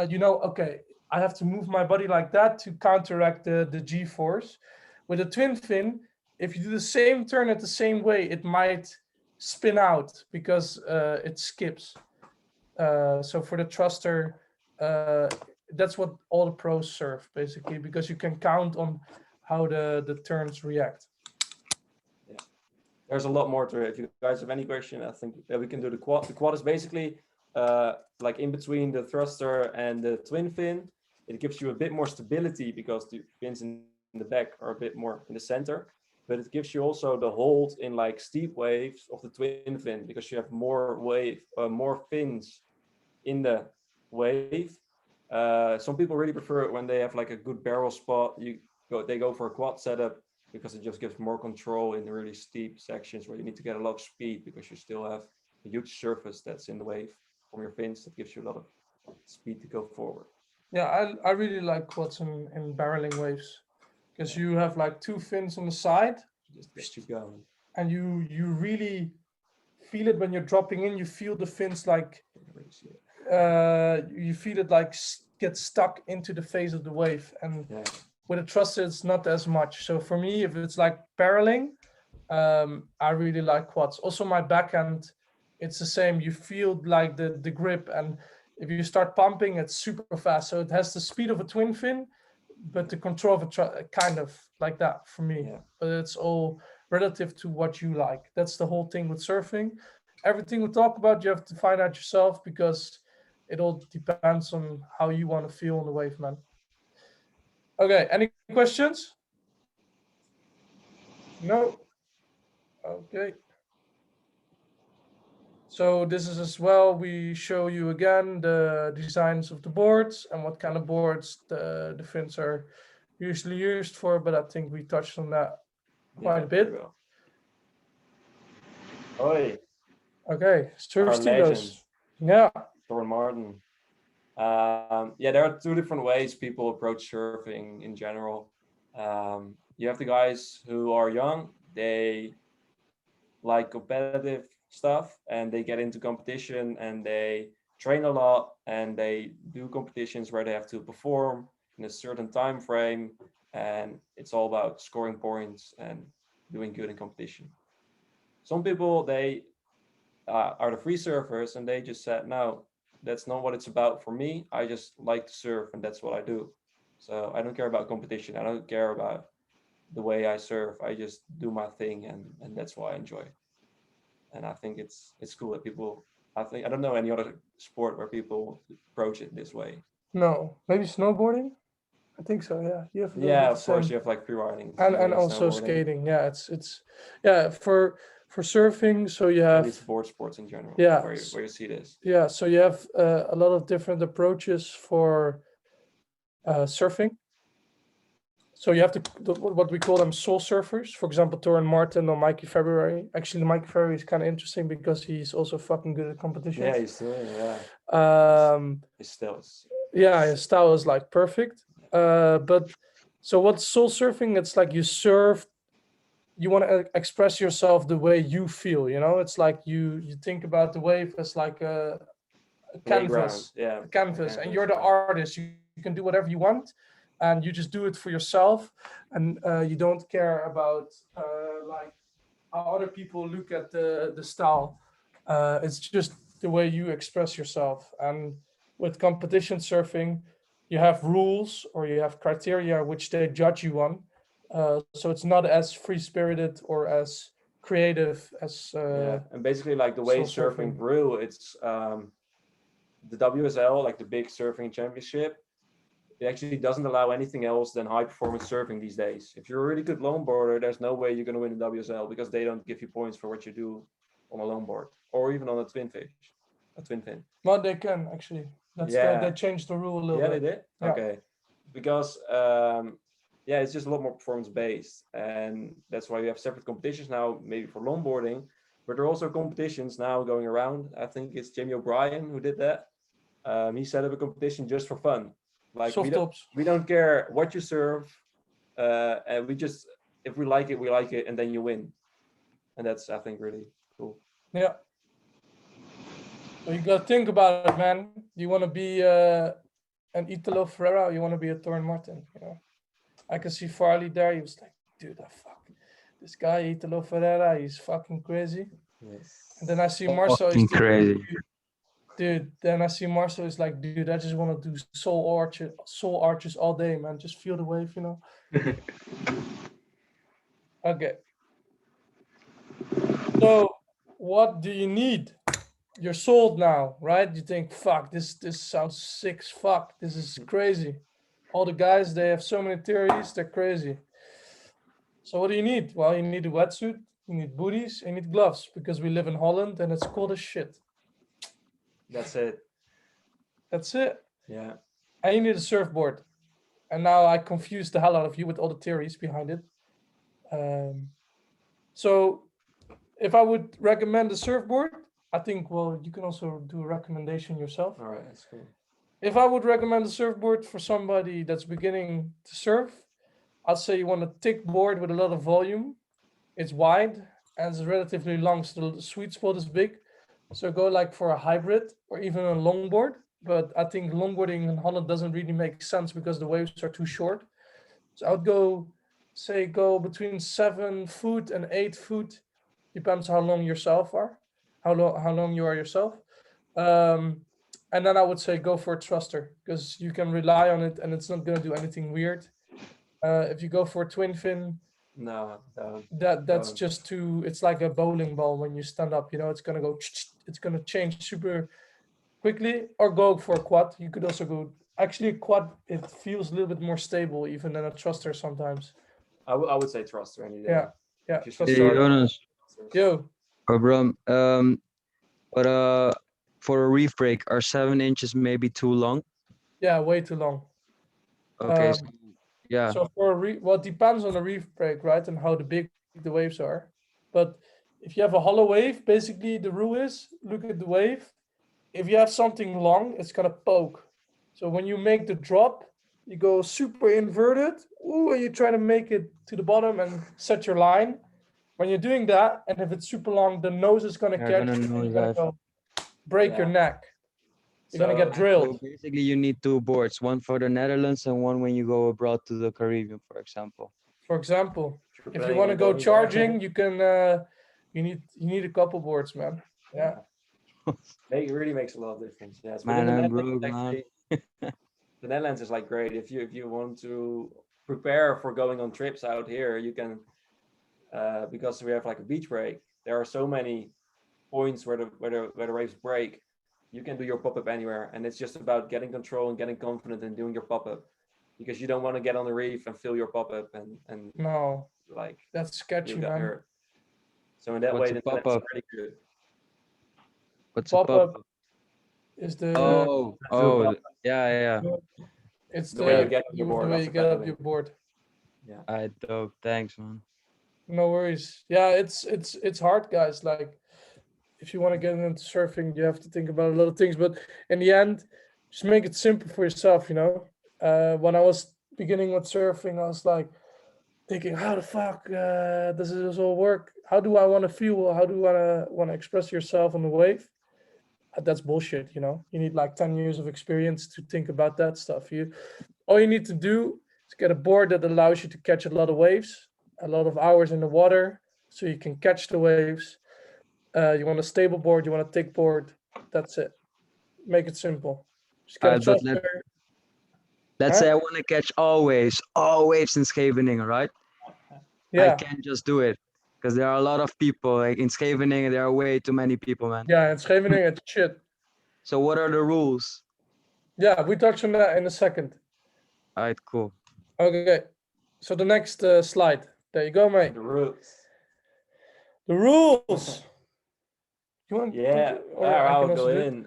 you know, okay, I have to move my body like that to counteract the G-force. With a twin fin, if you do the same turn at the same way, it might spin out because it skips. So for the thruster, that's what all the pros surf basically, because you can count on how the turns react. Yeah, there's a lot more to it. If you guys have any question, I think that we can do the quad. The quad is basically like in between the thruster and the twin fin. It gives you a bit more stability because the fins in the back are a bit more in the center, but it gives you also the hold in like steep waves of the twin fin because you have more fins in the wave. Some people really prefer it when they have like a good barrel spot. They go for a quad setup because it just gives more control in the really steep sections where you need to get a lot of speed because you still have a huge surface that's in the wave from your fins that gives you a lot of speed to go forward. Yeah, I really like quads in barreling waves because you have like two fins on the side. Just keep going. And you really feel it when you're dropping in. You feel the fins like you feel it like get stuck into the face of the wave. And with a thruster, it's not as much. So for me, if it's like barreling, I really like quads. Also, my backhand, it's the same. You feel like the grip, and if you start pumping, it's super fast. So it has the speed of a twin fin, but the control of a kind of like that for me. Yeah. But it's all relative to what you like. That's the whole thing with surfing. Everything we talk about, you have to find out yourself because it all depends on how you want to feel on the wave, man. Okay, any questions? No? Okay. So this is as well, we show you again the designs of the boards and what kind of boards the fins are usually used for, but I think we touched on that quite a bit. Well. Oi. Okay, Surftheorie. Yeah. Thor Martin. Yeah, there are two different ways people approach surfing in general. You have the guys who are young, they like competitive stuff and they get into competition and they train a lot and they do competitions where they have to perform in a certain time frame, and it's all about scoring points and doing good in competition. Some people, they are the free surfers and they just said, no, that's not what it's about for me. I just like to surf and that's what I do. So I don't care about competition. I don't care about the way I surf. I just do my thing and that's why I enjoy it. And I think it's cool that people, I don't know any other sport where people approach it this way. No, maybe snowboarding? I think so, yeah. You have of course you have like free riding. And also skating. Yeah, it's yeah, for surfing, so you have it's board sports in general. Yeah. Where you see this. Yeah, so you have a lot of different approaches for surfing. So you have what we call them soul surfers. For example, Torin Martin or Mikey February. Actually, Mikey February is kind of interesting because he's also fucking good at competitions. Yeah, he's still, yeah. His style is. Yeah, his style is like perfect. But so what's soul surfing? It's like you surf you want to express yourself the way you feel. You know, it's like you think about the wave as like a canvas, Yeah. a canvas, and you're the yeah. artist. You can do whatever you want, and you just do it for yourself, and you don't care about like how other people look at the style. It's just the way you express yourself. And with competition surfing, you have rules or you have criteria which they judge you on. So it's not as free spirited or as creative as Yeah, and basically like the way soul surfing surfing. grew, it's the WSL, like the big surfing championship. It actually doesn't allow anything else than high performance surfing these days. If you're a really good longboarder, there's no way you're going to win the WSL because they don't give you points for what you do on a longboard or even on a twin fin. Well, they can actually. They changed the rule a little Yeah, bit. they did. Yeah. Okay, because yeah, it's just a lot more performance based, and that's why we have separate competitions now, maybe for longboarding, but there are also competitions now going around. I think it's Jamie O'Brien who did that. He set up a competition just for fun. Like Soft tops. we don't care what you serve, and we just, if we like it, and then you win, and that's, I think, really cool. Yeah. So you gotta think about it, man. You want to be an Italo Ferreira, or you want to be a Torren Martin? You know, I can see Farley there. He was like, dude, this guy Italo Ferreira, he's fucking crazy. Yes. And then I see Marcel. Fucking crazy. Dude, then I see Marcel is like, dude, I just want to do soul arches all day, man. Just feel the wave, you know. Okay. So, what do you need? You're sold now, right? You think, fuck, this sounds sick as fuck. This is crazy. All the guys, they have so many theories, they're crazy. So what do you need? Well, you need a wetsuit, you need booties, and you need gloves, because we live in Holland and it's cold as shit. That's it. That's it. Yeah. And you need a surfboard. And now I confused the hell out of you with all the theories behind it. So if I would recommend a surfboard, I think, well, you can also do a recommendation yourself. All right, that's cool. If I would recommend a surfboard for somebody that's beginning to surf, I'd say you want a thick board with a lot of volume. It's wide and it's relatively long, so the sweet spot is big. So go like for a hybrid or even a longboard. But I think longboarding in Holland doesn't really make sense because the waves are too short. So I would go between 7 foot and 8 foot, depends how long yourself are, how long you are yourself. And then I would say go for a thruster because you can rely on it and it's not going to do anything weird. If you go for a twin fin, No, that's just too. It's like a bowling ball when you stand up. You know, it's gonna go. It's gonna change super quickly. Or go for a quad. You could also go. Actually, a quad, it feels a little bit more stable even than a thruster sometimes. I would say thruster any day. Yeah. You should Hey, start- Jonas. Yo, Oh, bro. But for a reef break, are 7 inches maybe too long? yeah, way too long. Okay. So, yeah. So for well, it depends on the reef break, right, and how big the waves are. But if you have a hollow wave, basically the rule is look at the wave. If you have something long, it's gonna poke. So when you make the drop, you go super inverted. Ooh, and you try to make it to the bottom and set your line. When you're doing that, and if it's super long, the nose is gonna You're catch gonna you, know you're gonna that. go break your neck. You're gonna get So drilled. basically, you need 2 boards, one for the Netherlands and one when you go abroad to the Caribbean, for example. For example, if you playing want to in go Indonesia. charging, you can. You need a couple boards, man. Yeah. It really makes a lot of difference. Yes, but Man, in the I'm Netherlands, broke, man. actually, the Netherlands is like great. If you want to prepare for going on trips out here, you can, because we have like a beach break. There are so many points where the waves break. You can do your pop-up anywhere, and it's just about getting control and getting confident in doing your pop-up, because you don't want to get on the reef and feel your pop-up and No, like that's sketchy, you got man. hurt. So in that What's way, a the pop-up? Netherlands is pretty good. What's a Pop-up pop-up? is the. Oh, yeah. It's The way you get on your board the way after you get up paddling. your board. I dope. Thanks, man. No worries. Yeah, it's hard, guys. Like, if you want to get into surfing, you have to think about a lot of things. But in the end, just make it simple for yourself. You know, when I was beginning with surfing, I was like, thinking, how the fuck does this all work? How do I want to feel? How do I want to express yourself on the wave? That's bullshit, you know. You need like 10 years of experience to think about that stuff. All you need to do is get a board that allows you to catch a lot of waves, a lot of hours in the water, so you can catch the waves. You want a stable board, you want a thick board. That's it. Make it simple. Just get a But chopper. let's Huh? say I want to catch all waves in Scheveningen, right? I Yeah, can't just do it because there are a lot of people. Like in Scheveningen, there are way too many people, man. yeah, it's Scheveningen, it's shit. So what are the rules? Yeah, we touch on that in a second. All right, cool. Okay, so the next slide. There you go, mate. The rules. The rules. You want? Yeah, or I I'll can go also do it. in.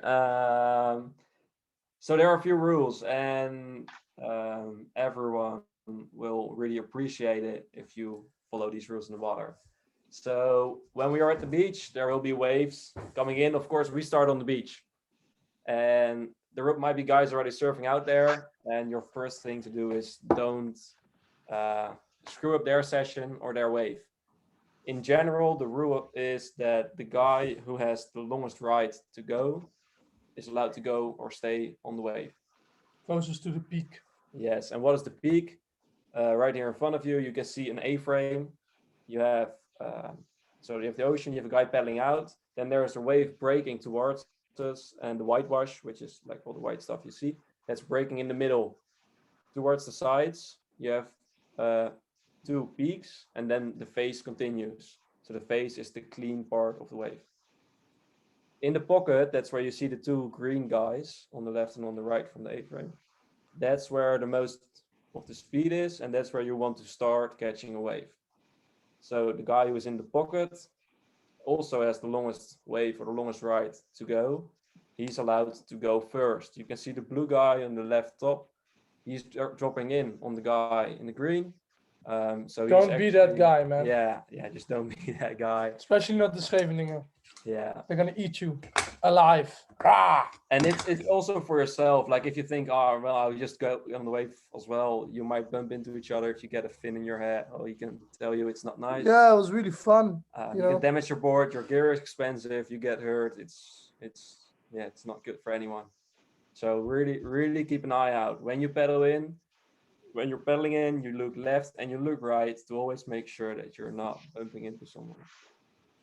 So there are a few rules, and everyone will really appreciate it if you follow these rules in the water. So when we are at the beach, there will be waves coming in. Of course, we start on the beach, and there might be guys already surfing out there. And your first thing to do is don't screw up their session or their wave. In general, the rule is that the guy who has the longest ride to go is allowed to go or stay on the wave. Closest to the peak. Yes, and what is the peak? Right here in front of you, you can see an A-frame. You have, so you have the ocean, you have a guy paddling out, then there's a wave breaking towards us, and the whitewash, which is like all the white stuff you see, that's breaking in the middle. Towards the sides, you have two peaks, and then the face continues. So the face is the clean part of the wave. In the pocket, that's where you see the two green guys on the left and on the right from the A-frame. That's where the most of the speed is, and that's where you want to start catching a wave. So the guy who is in the pocket also has the longest wave or the longest ride to go. He's allowed to go first. You can see the blue guy on the left top. He's dropping in on the guy in the green. So Don't be that guy, man. Yeah, just don't be that guy. Especially not the Scheveningen. Yeah. They're gonna eat you alive. Ah! And it's also for yourself. Like if you think, oh well, I'll just go on the wave as well. You might bump into each other if you get a fin in your head. Oh, he can tell you it's not nice. Yeah, it was really fun. You can damage your board. Your gear is expensive. You get hurt. It's not good for anyone. So really keep an eye out when you pedal in. When you're pedaling in, you look left and you look right to always make sure that you're not bumping into someone.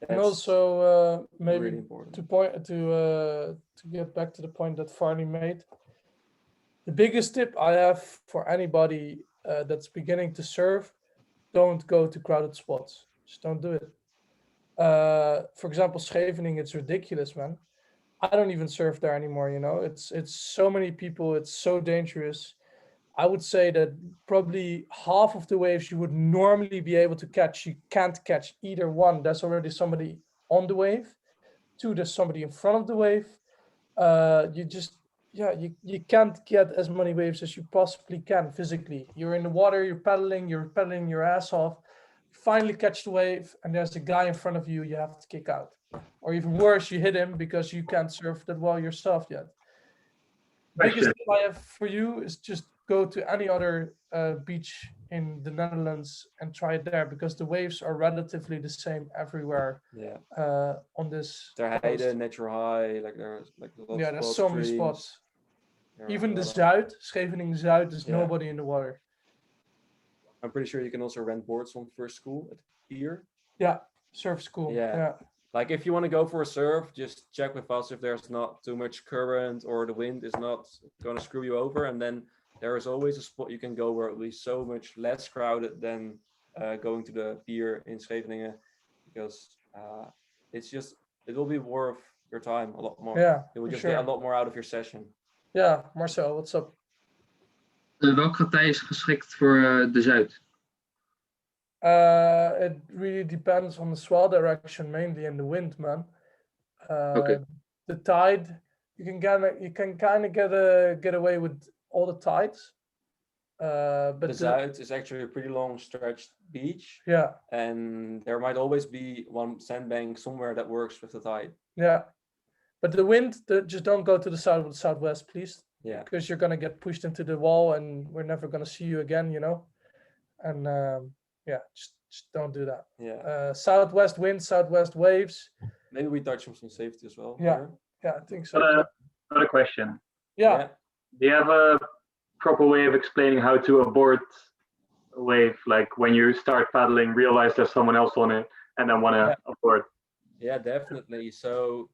And also maybe really important. to get back to the point that Farley made. The biggest tip I have for anybody that's beginning to surf: don't go to crowded spots. Just don't do it. For example, Scheveningen, it's ridiculous, man. I don't even surf there anymore. You know, it's so many people. It's so dangerous. I would say that probably half of the waves you would normally be able to catch, you can't catch either one. There's already somebody on the wave. Two, there's somebody in front of the wave. You can't get as many waves as you possibly can physically. You're in the water, you're pedaling your ass off. Finally catch the wave, and there's a guy in front of you have to kick out. Or even worse, you hit him because you can't surf that well yourself yet. Biggest tip I have for you is just go to any other beach in the Netherlands and try it there, because the waves are relatively the same everywhere. Yeah. On this. Ter Heide, Natural High, like there's like there's so many spots. Even the Zuid, Scheveningen Zuid, there's nobody in the water. I'm pretty sure you can also rent boards on first school at pier. Yeah, surf school. Yeah. Like if you want to go for a surf, just check with us if there's not too much current or the wind is not going to screw you over, and then there is always a spot you can go where it will be so much less crowded than going to the pier in Scheveningen, because it will be worth your time a lot more. Yeah, you will just get a lot more out of your session. Yeah, Marcel, what's up? Welk getij is geschikt voor de Zuid? It really depends on the swell direction mainly and the wind, man. Okay. The tide, you can kind of get away with all the tides. But the Zuid is actually a pretty long stretched beach. Yeah. And there might always be one sandbank somewhere that works with the tide. Yeah. But the wind, just don't go to the southwest, please. Yeah. Because you're gonna get pushed into the wall, and we're never gonna see you again, you know. And yeah, just don't do that. Yeah. Southwest winds, southwest waves. Maybe we touch on some safety as well. Yeah. here. Yeah, I think so. Got a question. Yeah. Do you have a proper way of explaining how to abort a wave? Like when you start paddling, realize there's someone else on it, and then want to abort. Yeah, definitely. So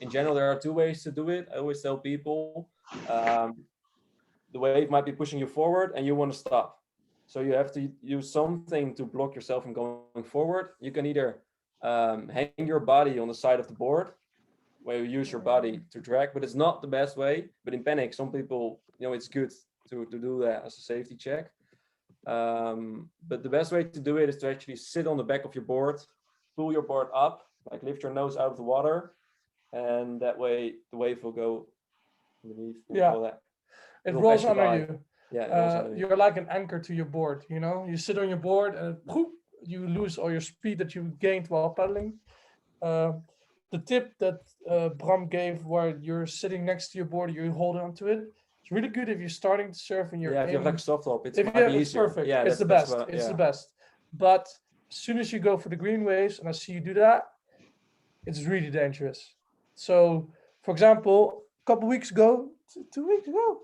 in general, there are two ways to do it. I always tell people the wave might be pushing you forward and you want to stop. So you have to use something to block yourself from going forward. You can either hang your body on the side of the board, where you use your body to drag, but it's not the best way. But in panic, some people, it's good to do that as a safety check. But the best way to do it is to actually sit on the back of your board, pull your board up, like lift your nose out of the water, and that way the wave will go underneath. It rolls under you. Yeah, you're like an anchor to your board. You sit on your board and you lose all your speed that you gained while paddling. The tip that Bram gave, where you're sitting next to your board, you hold on to it. It's really good if you're starting to surf and you're if you have like a soft top, it's perfect. Yeah, it's the best. It's the best. But as soon as you go for the green waves, and I see you do that, it's really dangerous. So, for example, a couple weeks ago, 2 weeks ago,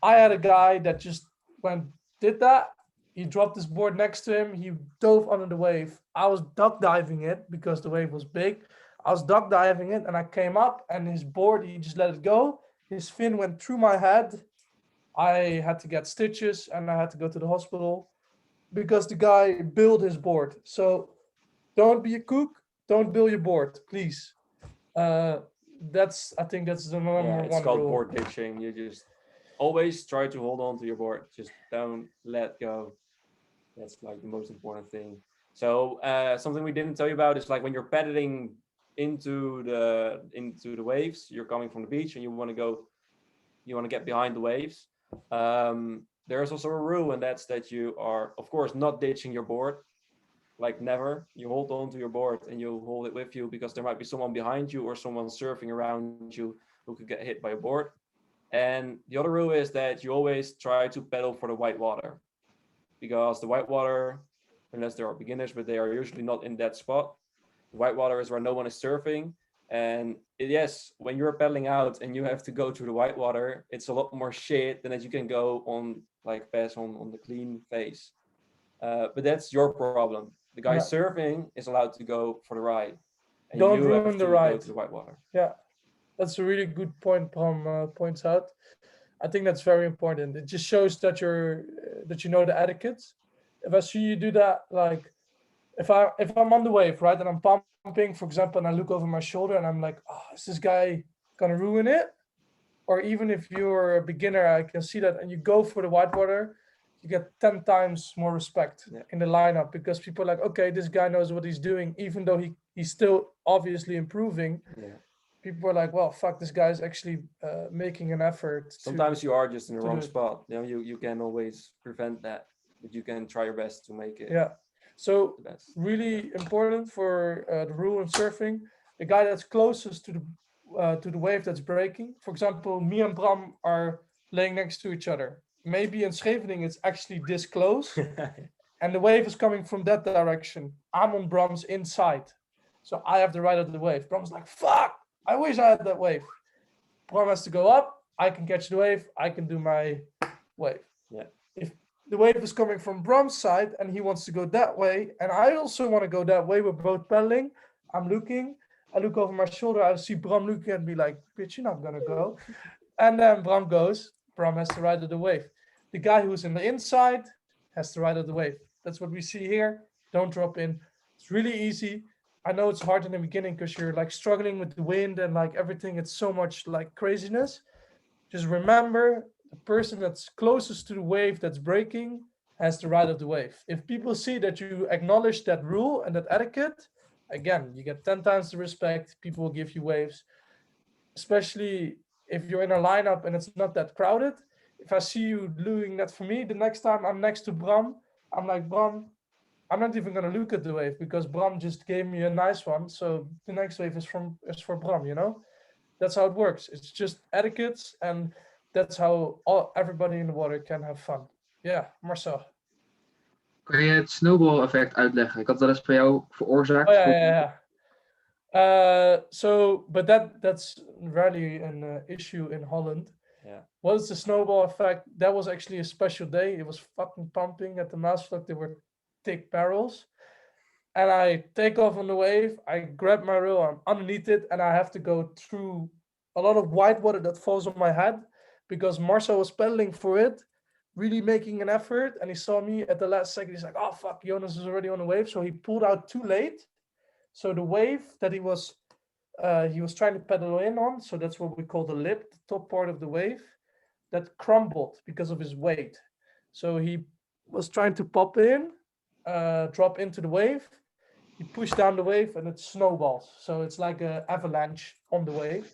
I had a guy that just did that. He dropped his board next to him. He dove under the wave. I was duck diving it because the wave was big. I was duck diving it and I came up and his board, he just let it go. His fin went through my head. I had to get stitches and I had to go to the hospital because the guy built his board. So don't be a kook. Don't build your board, please. I think that's the number one it's called rule. board pitching. You just always try to hold on to your board. Just don't let go. That's like the most important thing. So something we didn't tell you about is like when you're paddling into the waves, you're coming from the beach and you want to get behind the waves. There's also a rule, and that's that you are, of course, not ditching your board. Like never. You hold on to your board and you hold it with you because there might be someone behind you or someone surfing around you who could get hit by a board. And the other rule is that you always try to paddle for the white water, because the white water, unless there are beginners, but they are usually not in that spot. The white water is where no one is surfing. And yes, when you're paddling out and you have to go through the white water, it's a lot more shit than that you can go on, like pass on the clean face. But that's your problem. The guy surfing is allowed to go for the ride. And Don't you ruin have the to ride. go to the white water. Yeah, that's a really good point Bram points out. I think that's very important. It just shows that you know the etiquette. If I see you do that, like if I'm on the wave, right, and I'm pumping, for example, and I look over my shoulder and I'm like, oh, is this guy gonna ruin it? Or even if you're a beginner, I can see that, and you go for the white water, you get 10 times more respect in the lineup, because people are like, okay, this guy knows what he's doing, even though he's still obviously improving. People are like, well, fuck, this guy's actually making an effort. Sometimes you are just in the wrong spot. You can always prevent that, but you can try your best to make it. Yeah. So really important for the rule in surfing, the guy that's closest to the wave that's breaking. For example, me and Bram are laying next to each other. Maybe in Scheveningen it's actually this close, and the wave is coming from that direction. I'm on Bram's inside, so I have the right of the wave. Bram's like, fuck, I wish I had that wave. Bram has to go up, I can catch the wave, I can do my wave. Yeah. If the wave is coming from Bram's side and he wants to go that way, and I also want to go that way, we're both paddling, I look over my shoulder, I see Bram looking at me like, bitch, you're not gonna go. And then Bram goes, Bram has the right of the wave. The guy who's in the inside has the right of the wave. That's what we see here. Don't drop in. It's really easy. I know it's hard in the beginning because you're like struggling with the wind and like everything. It's so much like craziness. Just remember, the person that's closest to the wave that's breaking has the right of the wave. If people see that you acknowledge that rule and that etiquette, again, you get 10 times the respect. People will give you waves, especially if you're in a lineup and it's not that crowded. If I see you doing that for me, the next time I'm next to Bram, I'm like, Bram, I'm not even gonna look at the wave because Bram just gave me a nice one. So the next wave is for Bram, you know? That's how it works. It's just etiquette, and that's how everybody in the water can have fun. Yeah, Marcel. Kan je het snowball effect uitleggen? Ik had dat eens bij jou veroorzaakt. Oh yeah. But that's rarely an issue in Holland. Yeah. What is the snowball effect? That was actually a special day. It was fucking pumping at the Maasvlakte. There were thick barrels. And I take off on the wave. I grab my reel. I'm underneath it. And I have to go through a lot of white water that falls on my head. Because Marcel was pedaling for it. Really making an effort. And he saw me at the last second. He's like, oh, fuck, Jonas is already on the wave. So he pulled out too late. So the wave that he was trying to pedal in on, so that's what we call the lip, the top part of the wave, that crumbled because of his weight. So he was trying to pop in, drop into the wave. He pushed down the wave and it snowballs. So it's like an avalanche on the wave.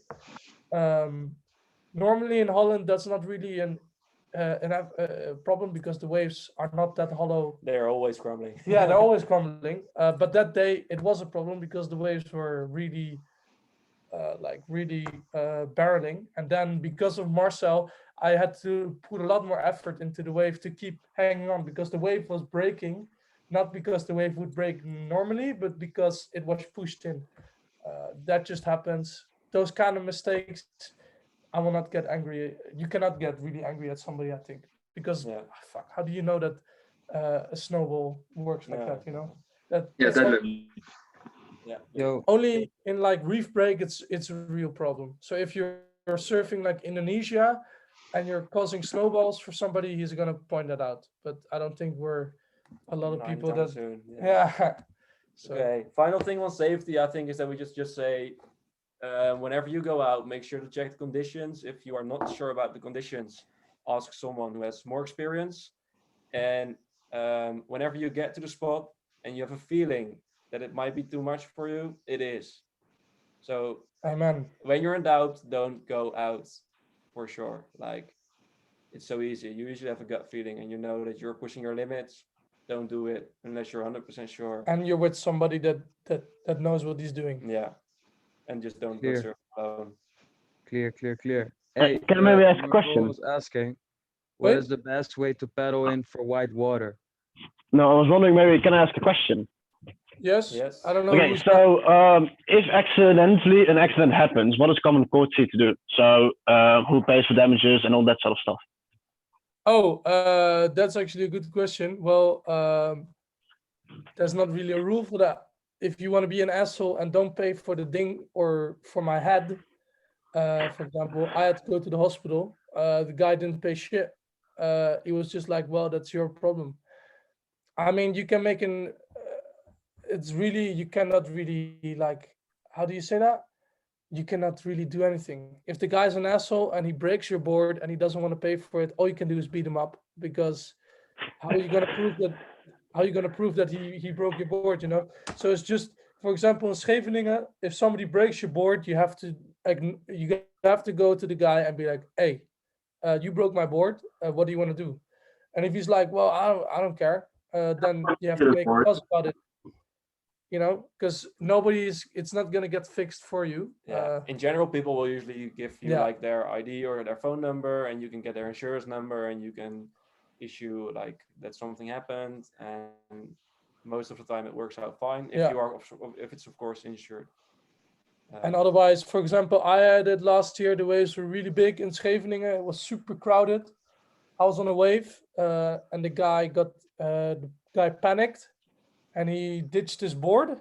Normally in Holland, that's not really a problem because the waves are not that hollow. They're always crumbling. Yeah, they're always crumbling. But that day it was a problem because the waves were really barreling. And then because of Marcel, I had to put a lot more effort into the wave to keep hanging on because the wave was breaking, not because the wave would break normally, but because it was pushed in. That just happens. Those kind of mistakes, I will not get angry. You cannot get really angry at somebody, I think, because fuck, how do you know that a snowball works like that? You know that. Only in like reef break, it's a real problem. So if you're surfing like Indonesia, and you're causing snowballs for somebody, he's gonna point that out. But I don't think we're a lot of people that. Soon. So. Okay. Final thing on safety, I think, is that we just say. Whenever you go out, make sure to check the conditions. If you are not sure about the conditions, ask someone who has more experience. And whenever you get to the spot and you have a feeling that it might be too much for you, it is. So Amen. When you're in doubt, don't go out for sure. Like, it's so easy. You usually have a gut feeling and you know that you're pushing your limits. Don't do it unless you're 100% sure. And you're with somebody that knows what he's doing. Yeah. And just don't go surf alone. Clear. Hey, can I maybe ask a question? Was asking, what is the best way to paddle in for white water? No, I was wondering, maybe can I ask a question? Yes. I don't know. Okay, so if accidentally an accident happens, what is common courtesy to do? So who pays for damages and all that sort of stuff? Oh, that's actually a good question. Well, there's not really a rule for that. If you want to be an asshole and don't pay for the ding or for my head, for example, I had to go to the hospital. The guy didn't pay shit. He was just like, well, that's your problem. I mean, you can make it's really, you cannot really, like, how do you say that? You cannot really do anything. If the guy's an asshole and he breaks your board and he doesn't want to pay for it, all you can do is beat him up, because how are you going to prove that? How are you going to prove that he broke your board, you know? So it's just, for example, in Scheveningen, if somebody breaks your board, you have to go to the guy and be like, hey, you broke my board. What do you want to do? And if he's like, well, I don't care, then you have to make a fuss about it, you know, because it's not going to get fixed for you. Yeah. In general, people will usually give you like their ID or their phone number, and you can get their insurance number, and you can issue like that something happened, and most of the time it works out fine if it's of course insured. And otherwise, for example, I had it last year. The waves were really big in Scheveningen. It was super crowded. I was on a wave, and the guy panicked, and he ditched his board.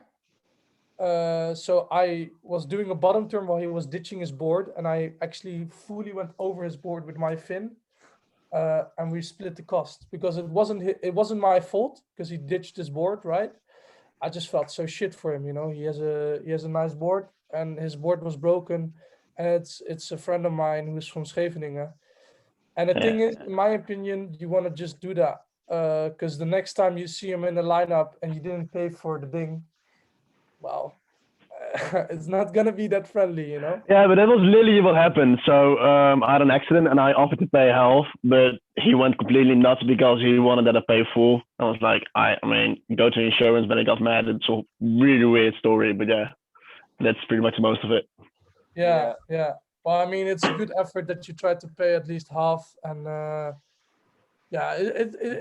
So I was doing a bottom turn while he was ditching his board, and I actually fully went over his board with my fin. And we split the cost because it wasn't my fault because he ditched his board, right? I just felt so shit for him, you know. He has a nice board and his board was broken, and it's a friend of mine who's from Scheveningen. And the thing is, in my opinion, you want to just do that because the next time you see him in the lineup and you didn't pay for the ding, well, it's not gonna be that friendly, you know. Yeah, but that was literally what happened. So I had an accident and I offered to pay half, but he went completely nuts because he wanted that I pay full. I was like, I mean, go to insurance, but I got mad. It's a really weird story, but yeah, that's pretty much most of it. Yeah. Well, I mean, it's a good effort that you try to pay at least half, and Yeah,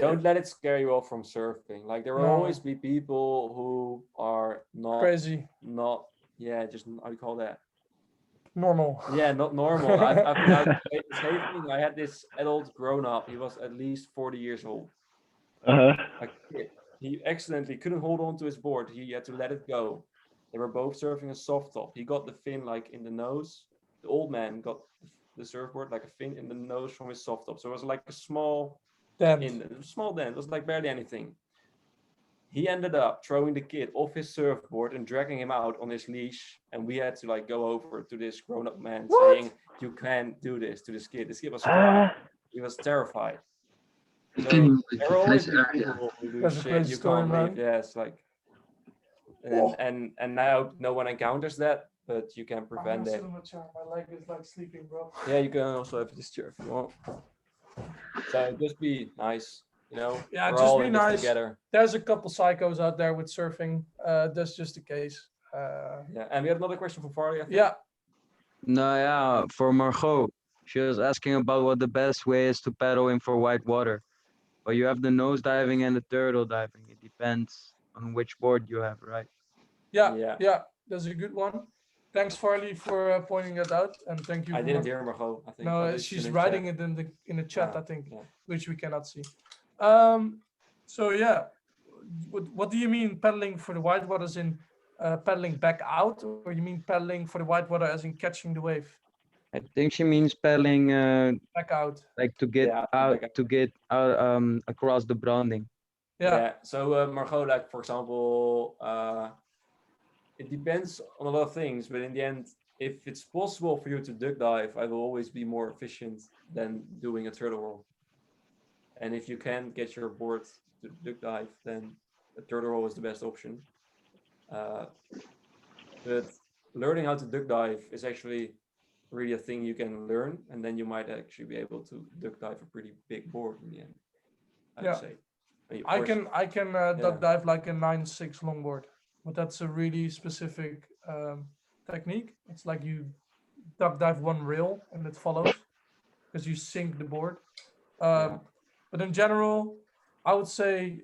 Don't let it scare you off from surfing. Like there will No. always be people who are not crazy, just how do you call that? normal. Yeah, not normal. I've I had this adult grown up. He was at least 40 years old. Uh-huh. A kid. He accidentally couldn't hold on to his board. He had to let it go. They were both surfing a soft top. He got the fin like in the nose. The old man got the surfboard like a fin in the nose from his soft top. So it was like a small Dent. small dent. It was like barely anything. He ended up throwing the kid off his surfboard and dragging him out on his leash. And we had to like go over to this grown-up man saying, "You can't do this to this kid." This kid was crying. He was terrified. So there are always people who do That's a shit crazy you story, can't leave. man. Yeah, it's like, and I hope no one encounters that, but you can prevent it. My leg is like sleeping, bro. Yeah, you can also have this chair if you want. So just be nice, you know. Yeah, We're just all be in this nice. together. There's a couple psychos out there with surfing. That's just the case. Yeah, and we had another question from Farley, I think. Yeah. No, yeah, for Margot. She was asking about what the best way is to paddle in for white water. But you have the nose diving and the turtle diving. It depends on which board you have, right? Yeah, that's a good one. Thanks, Farley, for pointing that out, and thank you. I didn't hear Margot. I think. Oh, No, this is she's in the writing chat. it in the chat, Ah, I think, yeah. which we cannot see. So yeah, what do you mean paddling for the white waters in paddling back out, or you mean paddling for the white water as in catching the wave? I think she means paddling Back out. like to get out across the branding. Yeah. So Margot, like for example, it depends on a lot of things, but in the end, if it's possible for you to duck dive, I will always be more efficient than doing a turtle roll. And if you can't get your board to duck dive, then a turtle roll is the best option. But learning how to duck dive is actually really a thing you can learn, and then you might actually be able to duck dive a pretty big board in the end. I'd say. I can duck dive like a 9.6 longboard, but that's a really specific technique. It's like you duck dive one rail and it follows because you sink the board. But in general, I would say,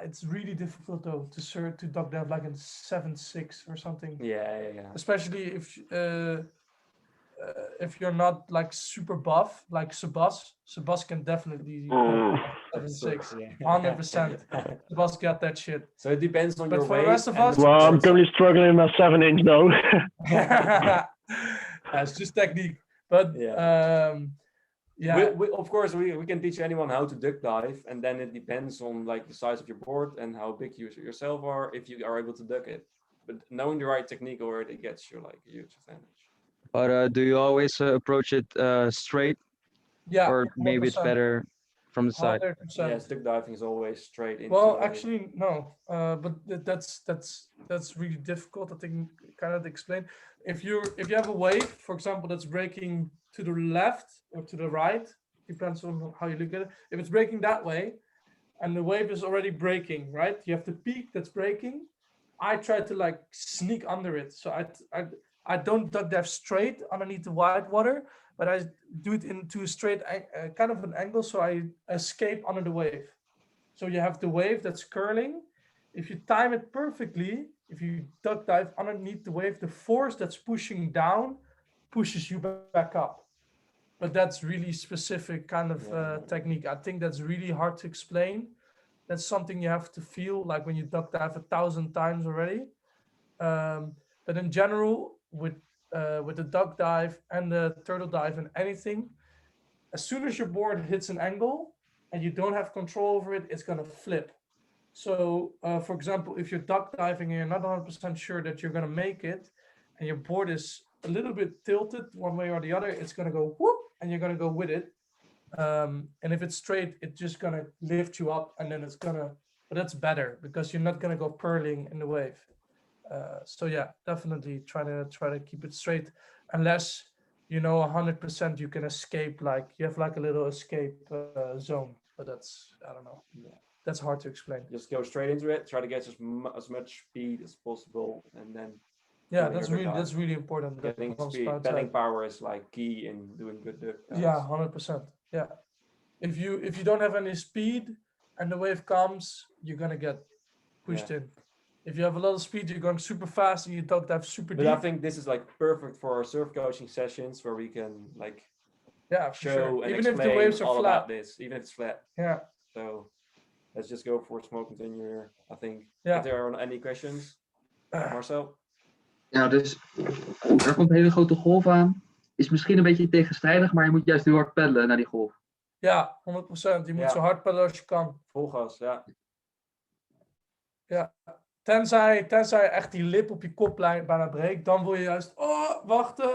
it's really difficult though to duck dive like in 7.6 or something. Yeah. Especially if you're not like super buff, like Sebas can definitely 7.6, 100%. Sebas got that shit. So it depends on your for weight. the rest of us, Well, I'm currently struggling with my 7-inch though. it's just technique. But we, of course, we can teach anyone how to duck dive, and then it depends on like the size of your board and how big you yourself are, if you are able to duck it. But knowing the right technique already gets you like a huge advantage. But do you always approach it straight? Yeah. Or maybe it's 100%. better from the side? 100%. Yes, duck diving is always straight into. Well, actually, no. But that's really difficult. I think kind of explain. If you have a wave, for example, that's breaking to the left or to the right, depends on how you look at it. If it's breaking that way, and the wave is already breaking, right? You have the peak that's breaking. I try to like sneak under it, so I don't duck dive straight underneath the white water, but I do it into a straight kind of an angle, so I escape under the wave. So you have the wave that's curling. If you time it perfectly, if you duck dive underneath the wave, the force that's pushing down pushes you back up. But that's really specific kind of technique. I think that's really hard to explain. That's something you have to feel like when you duck dive 1,000 times already. But in general, with the duck dive and the turtle dive and anything, as soon as your board hits an angle and you don't have control over it, it's gonna flip. So, for example, if you're duck diving and you're not 100% sure that you're gonna make it, and your board is a little bit tilted one way or the other, it's gonna go whoop, and you're gonna go with it. And if it's straight, it's just gonna lift you up, and then it's gonna. But that's better because you're not gonna go purling in the wave. So yeah, definitely try to keep it straight, unless you know 100% you can escape. Like you have like a little escape zone, but that's I don't know. Yeah. That's hard to explain. Just go straight into it. Try to get as much speed as possible, and then. Yeah, that's really important. Getting speed, paddling power is like key in doing good duck dives. Yeah, 100%. Yeah. if you don't have any speed and the wave comes, you're gonna get pushed in. If you have a lot of speed, you're going super fast and you don't have super But deep. I think this is like perfect for our surf coaching sessions where we can like for show sure. and Even if explain the waves are all flat. about this, even if it's flat. Yeah. So let's just go for smoke in your ear, I think. Yeah. If there are any questions, Marcel? Ja, dus er komt een hele grote golf aan. Is misschien een beetje tegenstrijdig, maar je moet juist heel hard peddelen naar die golf. Ja, 100%. Je moet Ja. zo hard peddelen als je kan. Vol gas, ja. Ja. Tenzij echt die lip op je koplijn bijna breekt, dan wil je juist,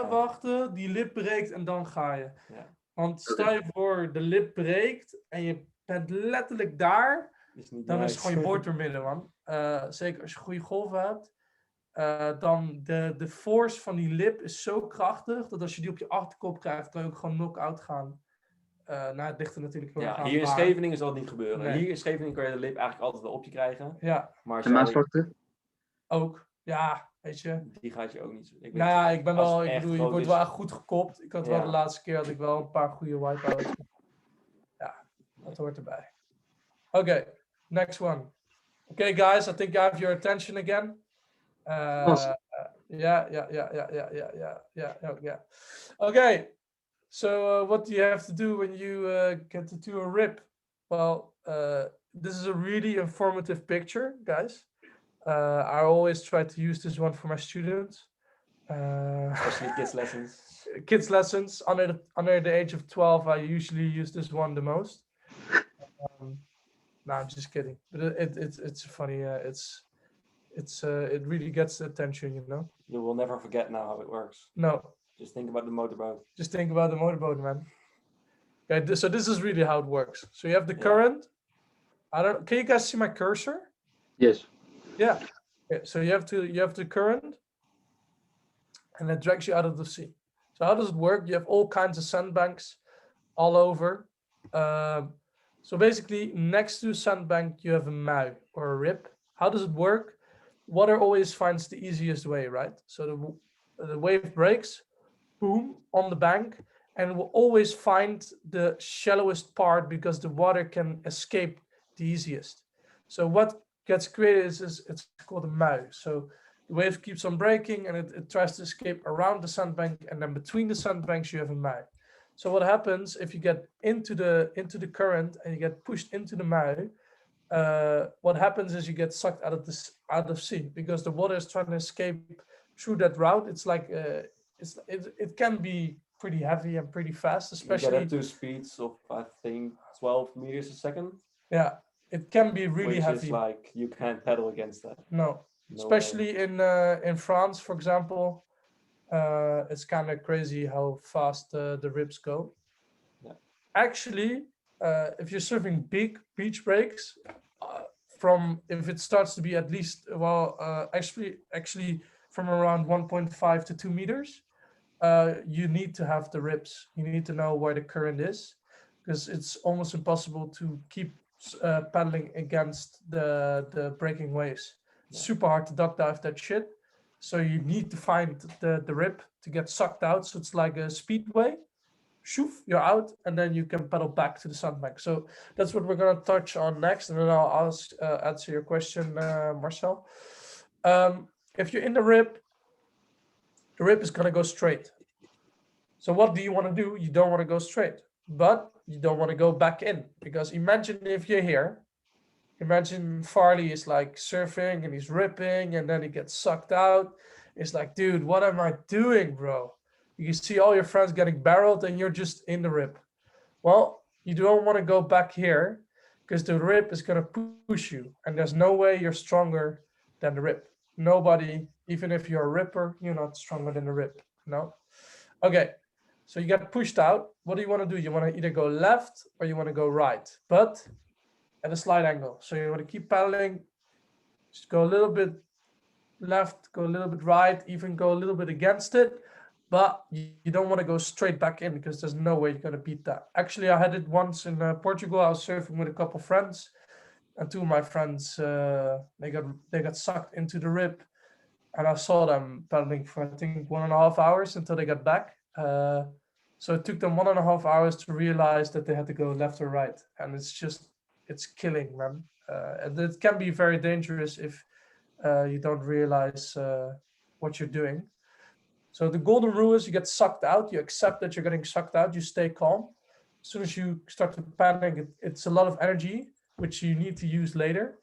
wachten, die lip breekt en dan ga je. Ja. Want stel je voor, de lip breekt en je bent letterlijk daar, dan is het gewoon je boord door midden, man. Zeker als je goede golven hebt. Dan de force van die lip is zo krachtig, dat als je die op je achterkop krijgt, kan je ook gewoon knock-out gaan. Het ligt er natuurlijk heel erg aan hier in waar. Scheveningen zal het niet gebeuren. Nee. Hier in Scheveningen kan je de lip eigenlijk altijd wel op je krijgen. Ja. Maar En Maasvlakte? Ook. Ja, weet je. Die gaat je ook niet. Ik bedoel, je wordt wel echt goed gekopt. Ik had wel Ja. de laatste keer had ik wel een paar goede wipeouts. Ja, dat hoort erbij. Okay, next one. Okay, guys, I think you have your attention again. Yeah. Okay, so what do you have to do when you get to a rip? Well, this is a really informative picture, guys. I always try to use this one for my students. Especially kids lessons. Kids lessons under the age of 12, I usually use this one the most. No, I'm just kidding. But it's funny. It really gets the attention, you know. You will never forget now how it works. No. Just think about the motorboat. Just think about the motorboat, man. Okay, so this is really how it works. So you have the current. Can you guys see my cursor? Yes. Yeah. Okay, so you have the current, and it drags you out of the sea. So how does it work? You have all kinds of sandbanks all over. So basically, next to a sandbank, you have a mouw or a rip. How does it work? Water always finds the easiest way, right? So the wave breaks, boom, on the bank, and it will always find the shallowest part because the water can escape the easiest. So what gets created is it's called a mouw. So the wave keeps on breaking and it tries to escape around the sandbank, and then between the sandbanks you have a mouw. So what happens if you get into the current and you get pushed into the mouw? What happens is you get sucked out of sea because the water is trying to escape through that route. It's like it can be pretty heavy and pretty fast, especially. You get up to speeds of I think 12 meters a second. Yeah, it can be really heavy. Which is like you can't pedal against that. No especially in France, for example. It's kind of crazy how fast the rips go. Yeah. Actually, if you're surfing big beach breaks, if it starts to be at least actually from around 1.5 to 2 meters, you need to have the rips. You need to know where the current is, because it's almost impossible to keep paddling against the breaking waves. It's super hard to duck dive that shit. So you need to find the rip to get sucked out. So it's like a speedway. Shoof, you're out, and then you can pedal back to the sandbank. So that's what we're going to touch on next, and then I'll answer your question, Marcel. If you're in the rip is going to go straight. So what do you want to do? You don't want to go straight, but you don't want to go back in, because imagine if you're here. Imagine Farley is like surfing and he's ripping and then he gets sucked out. It's like, dude, what am I doing, bro? You see all your friends getting barreled and you're just in the rip. Well, you don't want to go back here because the rip is going to push you, and there's no way you're stronger than the rip. Nobody, even if you're a ripper, you're not stronger than the rip. No? Okay, so you get pushed out. What do you want to do? You want to either go left or you want to go right, but at a slight angle. So you want to keep paddling, just go a little bit left, go a little bit right, even go a little bit against it, but you don't want to go straight back in because there's no way you're going to beat that. Actually, I had it once in Portugal. I was surfing with a couple of friends, and two of my friends, they got sucked into the rip, and I saw them paddling for I think 1.5 hours until they got back. So it took them 1.5 hours to realize that they had to go left or right, and it's killing, man. And it can be very dangerous if you don't realize what you're doing. So the golden rule is you get sucked out, you accept that you're getting sucked out, you stay calm. As soon as you start to panic, it's a lot of energy, which you need to use later.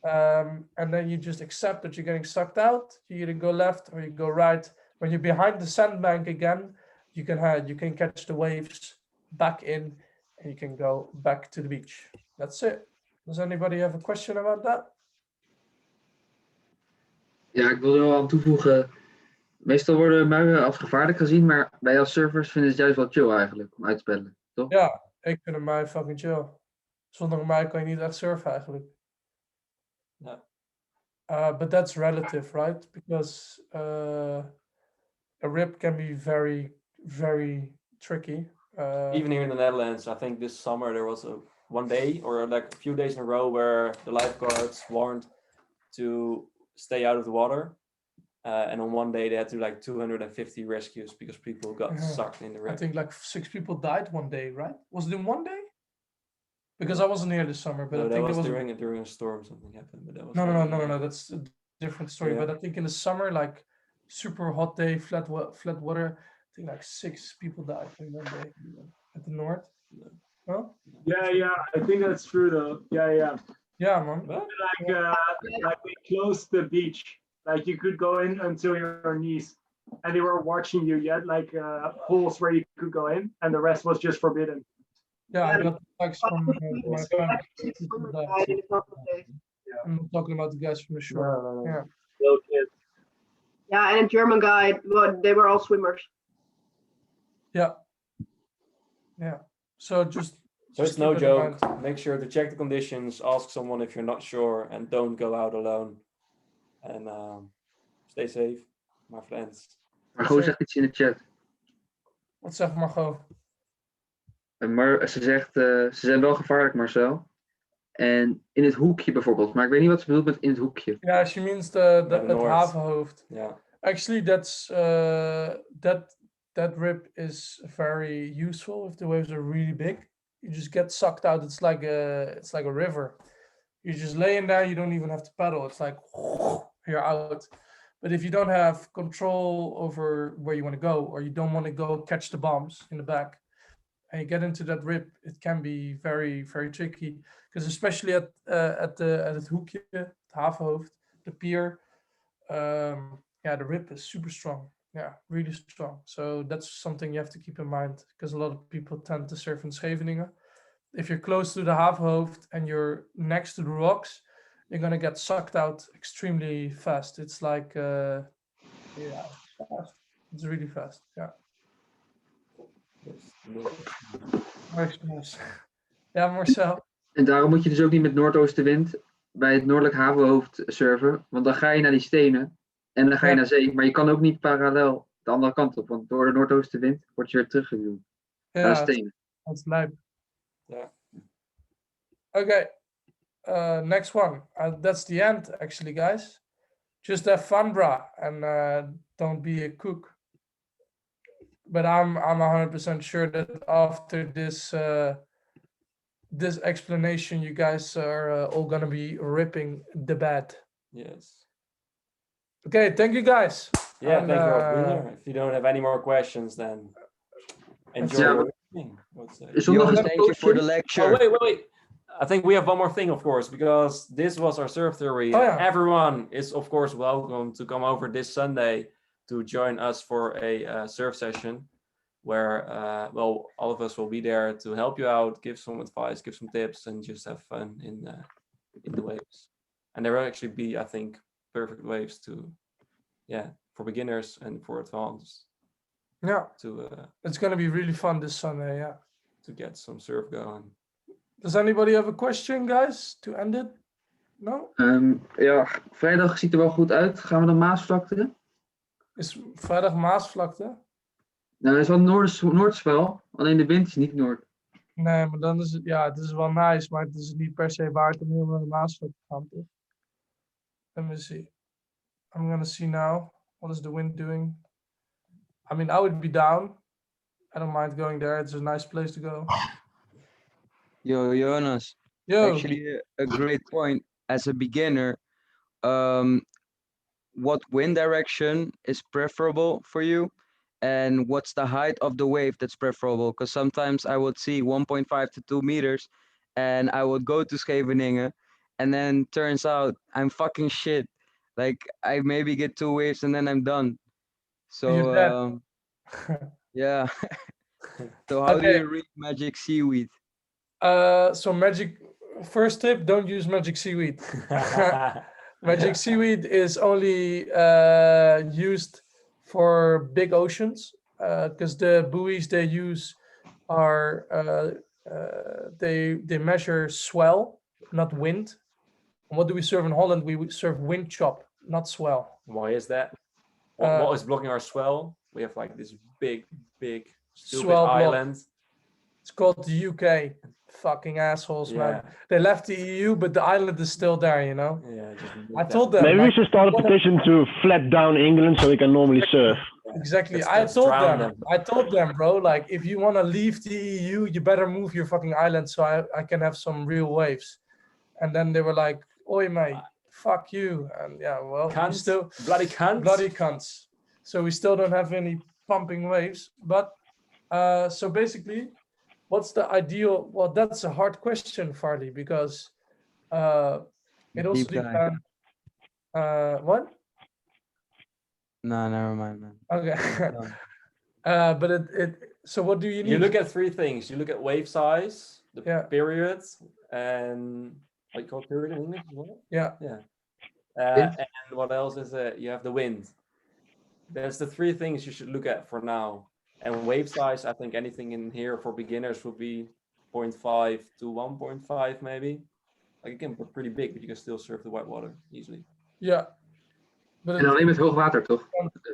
And then you just accept that you're getting sucked out. You either go left or you go right. When you're behind the sandbank again, you can catch the waves back in and you can go back to the beach. That's it. Does anybody have a question about that? Ja, ik wil er wel aan toevoegen. Meestal worden muien als gevaarlijk gezien, maar wij als surfers vinden het juist wel chill eigenlijk om uit te peddelen, toch? Ja, ik vind een mui fucking chill. Zonder een mui kan je niet echt surfen eigenlijk. No. But that's relative, right? Because a rip can be very, very tricky. Even here in the Netherlands, I think this summer there was one day or like a few days in a row where the lifeguards warned to stay out of the water. And on one day they had to do like 250 rescues because people got sucked in the rip. I think like 6 people died one day, right? Was it in one day? Because I wasn't here this summer, but No, I think that was there was during a storm something happened. But that was no. That's a different story. Yeah. But I think in the summer, like super hot day, flat water, I think like 6 people died in one day at the north. No? Yeah, I think that's true though. Yeah. Yeah, man. Like they closed the beach. Like you could go in until your knees, and they were watching you. You had like holes where you could go in, and the rest was just forbidden. Yeah, I got text from my friend. I'm not talking about the guys from the shore. No. Yeah. Little kids. Yeah, and a German guy, well, they were all swimmers. Yeah. So So it's no joke. Make sure to check the conditions, ask someone if you're not sure, and don't go out alone. And stay safe, my friends. Margot zegt iets in de chat. Wat zegt Margot? Maar ze zegt, ze zijn wel gevaarlijk, Marcel. En in het hoekje bijvoorbeeld. Maar ik weet niet wat ze bedoelt met in het hoekje. Yeah, she means the north. havenhoofd. Yeah. Actually, that's that rip is very useful if the waves are really big. You just get sucked out. It's like a river. You're just laying there. You don't even have to paddle. It's like you're out. But if you don't have control over where you want to go, or you don't want to go catch the bombs in the back, and you get into that rip, it can be very, very tricky. Because especially at het hoekje, het havenhoofd, the pier, the rip is super strong. Yeah, really strong. So that's something you have to keep in mind, because a lot of people tend to surf in Scheveningen. If you're close to the havenhoofd and you're next to the rocks, you're gonna get sucked out extremely fast. It's like, fast. It's really fast. Yeah. Ja, Marcel. En daarom moet je dus ook niet met noordoostenwind bij het noordelijk havenhoofd surfen. Want dan ga je naar die stenen en dan ga je naar zee. Maar je kan ook niet parallel de andere kant op. Want door de noordoostenwind word je weer teruggeduwd naar de stenen. That's lijp. Yeah. Okay. Next one. That's the end, actually, guys. Just have fun, brah, and don't be a kook. But I'm 100% sure that after this explanation, you guys are all gonna be ripping the bed. Yes. Okay, thank you, guys. Yeah, And, thank you all for being here. If you don't have any more questions, then enjoy Yeah, your evening. Thank you for the lecture. Oh, wait. I think we have one more thing, of course, because this was our surf theory. Oh, yeah. Everyone is, of course, welcome to come over this Sunday to join us for a surf session where, all of us will be there to help you out, give some advice, give some tips, and just have fun in the waves. And there will actually be, I think, perfect waves for beginners and for advanced. Yeah, to it's gonna be really fun this Sunday. Yeah. To get some surf going. Does anybody have a question, guys, to end it? No? Ja, vrijdag ziet er wel goed uit. Gaan we naar Maasvlakte? Is vrijdag Maasvlakte? Nou, het is wel Noordsvel. Alleen de wind is niet Noord. Nee, maar dan is het, het is wel nice, maar het is niet per se waard om helemaal naar de Maasvlakte te gaan, toch? Let me see. I'm gonna see now. What is the wind doing? I mean, I would be down. I don't mind going there. It's a nice place to go. Yo, Jonas, Yo, actually a great point. As a beginner, um, what wind direction is preferable for you? And what's the height of the wave that's preferable? Because sometimes I would see 1.5 to 2 meters and I would go to Scheveningen and then turns out I'm fucking shit. Like I maybe get 2 waves and then I'm done. you're So dead. yeah. So how do Okay. you read magic seaweed? So magic. First tip: don't use magic seaweed. Magic seaweed is only used for big oceans because the buoys they use are they measure swell, not wind. And what do we serve in Holland? We serve wind chop, not swell. Why is that? What is blocking our swell? We have like this big stupid Swell block. island. It's called the UK. Fucking assholes, Yeah. man. They left the EU, but the island is still there, you know? Yeah, just I told them. Maybe we like, should start a petition to flat down England so we can normally surf. Exactly. Let's drown them. I told them, bro, like, if you want to leave the EU, you better move your fucking island so I can have some real waves. And then they were like, oi, mate, fuck you. And yeah, well, we Cunts. still... Bloody cunts. Bloody cunts. So we still don't have any pumping waves. But, so basically... What's the ideal? Well, that's a hard question, Farley, because it also Deep dive. depends. What? No, never mind, man. Okay. Done. But it. So what do you need? You look at 3 things. You look at wave size, the Yeah. period, and what you call period in English as well? Yeah. Yeah. Wind. And what else is it? You have the wind. There's the 3 things you should look at for now. And wave size, I think anything in here for beginners would be 0.5 to 1.5 maybe. Like it can be pretty big, but you can still surf the white water easily. Yeah. But En alleen met hoog water, toch?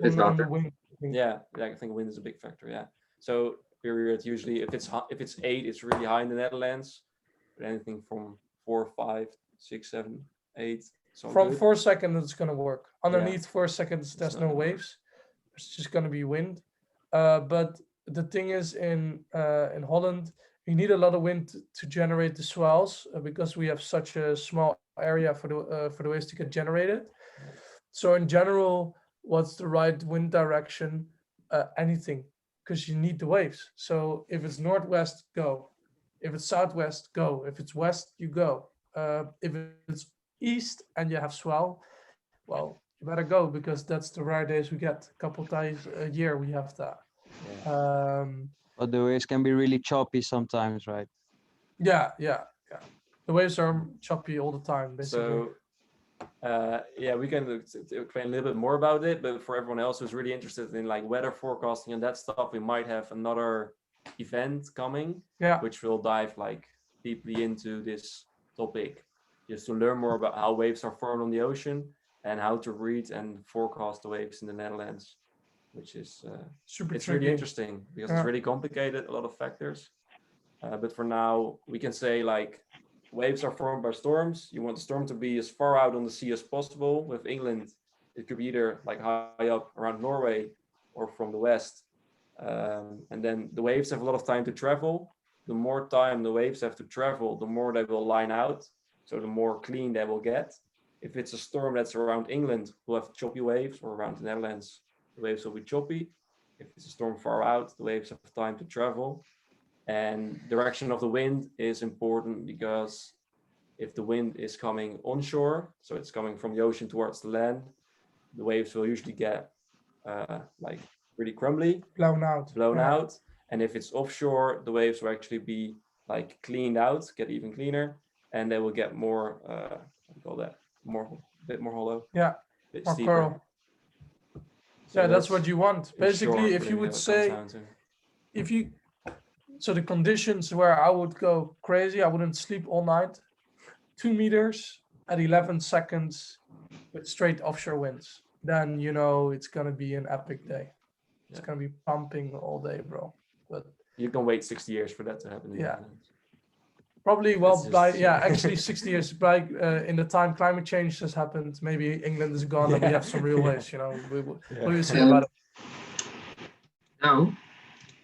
Wit on water. the wind. Yeah, I think wind is a big factor. Yeah. So period usually if it's 8, it's really high in the Netherlands. But anything from 4, 5, 6, 7, 8. From 4 seconds, it's gonna work. Underneath 4 seconds, there's It's no not gonna waves. It's just gonna be wind. But the thing is, in Holland, you need a lot of wind to generate the swells because we have such a small area for the waves to get generated. So in general, what's the right wind direction? Anything, because you need the waves. So if it's northwest, go. If it's southwest, go. If it's west, you go. If it's east and you have swell, well, you better go because that's the rare days we get. A couple times a year we have that. Yeah. But the waves can be really choppy sometimes, right? Yeah. The waves are choppy all the time, basically. So yeah, we can explain a little bit more about it, but for everyone else who's really interested in like weather forecasting and that stuff, we might have another event coming, which will dive like deeply into this topic, just to learn more about how waves are formed on the ocean and how to read and forecast the waves in the Netherlands, which is super it's tricky. really interesting because it's really complicated, a lot of factors. But for now, we can say like waves are formed by storms. You want the storm to be as far out on the sea as possible. With England, it could be either like high up around Norway or from the west. And then the waves have a lot of time to travel. The more time the waves have to travel, the more they will line out. So the more clean they will get. If it's a storm that's around England, we'll have choppy waves, or around the Netherlands, the waves will be choppy. If it's a storm far out, the waves have time to travel. And direction of the wind is important because if the wind is coming onshore, so it's coming from the ocean towards the land, the waves will usually get like really crumbly, blown out. And if it's offshore, the waves will actually be like cleaned out, get even cleaner, and they will get more, what do you call that? A bit more hollow. Yeah, bit more steeper. curl. So Yeah, that's what you want. in Basically, short, if you really would what it say, comes down to. so the conditions where I would go crazy, I wouldn't sleep all night. 2 meters at 11 seconds with straight offshore winds. Then you know it's gonna be an epic day. It's gonna be pumping all day, bro. But you can wait 60 years for that to happen. Yeah. Probably, well, It's by, just- actually 60 years by in the time climate change has happened, maybe England is gone and we have some real waves, you know. We will see about it. Nou,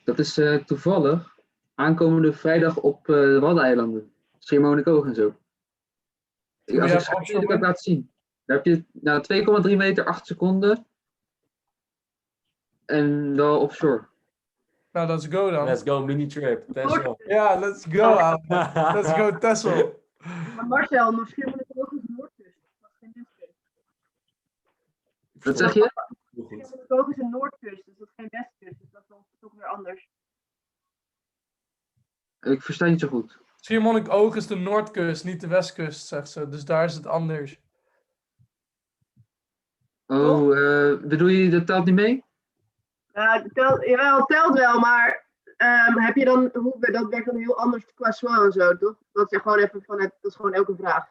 Dat is toevallig aankomende vrijdag op de Waddeneilanden. Schiermonnikoog en zo. je Als ik hebt schrijf, offshore wil ik wind? laten zien. Daar heb je 2,3 meter, 8 seconden. En wel offshore. Nou, let's go dan. Let's go, mini trip. Texel. Ja, let's go, Alan. Let's go, Texel. Maar Marcel, misschien moet ik ook eens Noordkust. Dat is geen westkust. Wat zeg je? Misschien moet ik ook eens een Noordkust, dus dat is geen westkust. Dus dat is dan toch weer anders. Ik versta niet zo goed. Schiermonnikoog is de Noordkust, niet de Westkust, zegt ze. Dus daar is het anders. Oh, bedoel je, dat telt niet mee? Jawel, het telt wel, maar heb je dan, dat werkt dan heel anders qua SWA en zo, toch? Dat is gewoon even dat is gewoon elke vraag.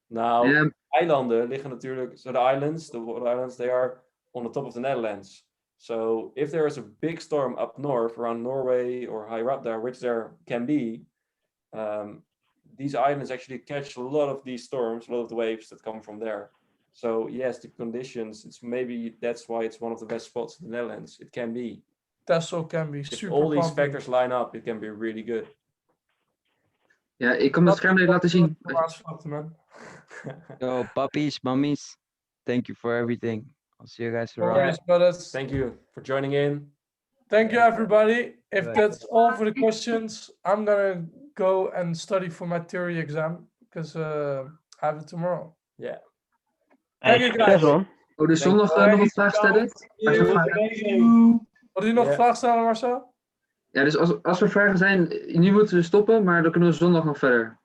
Nou, eilanden liggen natuurlijk, so the islands, they are on the top of the Netherlands. So if there is a big storm up north around Norway or higher up there, which there can be, these islands actually catch a lot of these storms, a lot of the waves that come from there. So yes, the conditions, it's maybe that's why it's one of the best spots in the Netherlands. It can be. Texel can be If super all these pumping. factors line up, it can be really good. Ja, ik kan het scherm even laten zien. Man. Yo, puppies, mummies, thank you for everything. I'll see you guys No around. worries, brothers. Thank you for joining in. Thank you, everybody. If Right. that's all for the questions, I'm gonna go and study for my theory exam because I have it tomorrow. Yeah. Thank you, guys. man. Oh, dus zondag nog wat vragen stellen? Als er vragen- Wil je nog Ja. vragen stellen, Marcel? Ja, dus als er vragen zijn, nu moeten we stoppen, maar dan kunnen we zondag nog verder.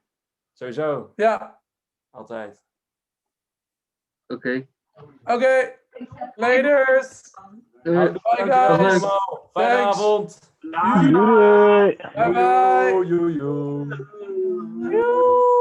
Sowieso, Ja. altijd. Oké. Oké. Laters. Doei. Bye, Dankjewel guys. allemaal. Fijne Thanks. avond. Doei. Bye bye. Joe, joe, joe. Joe.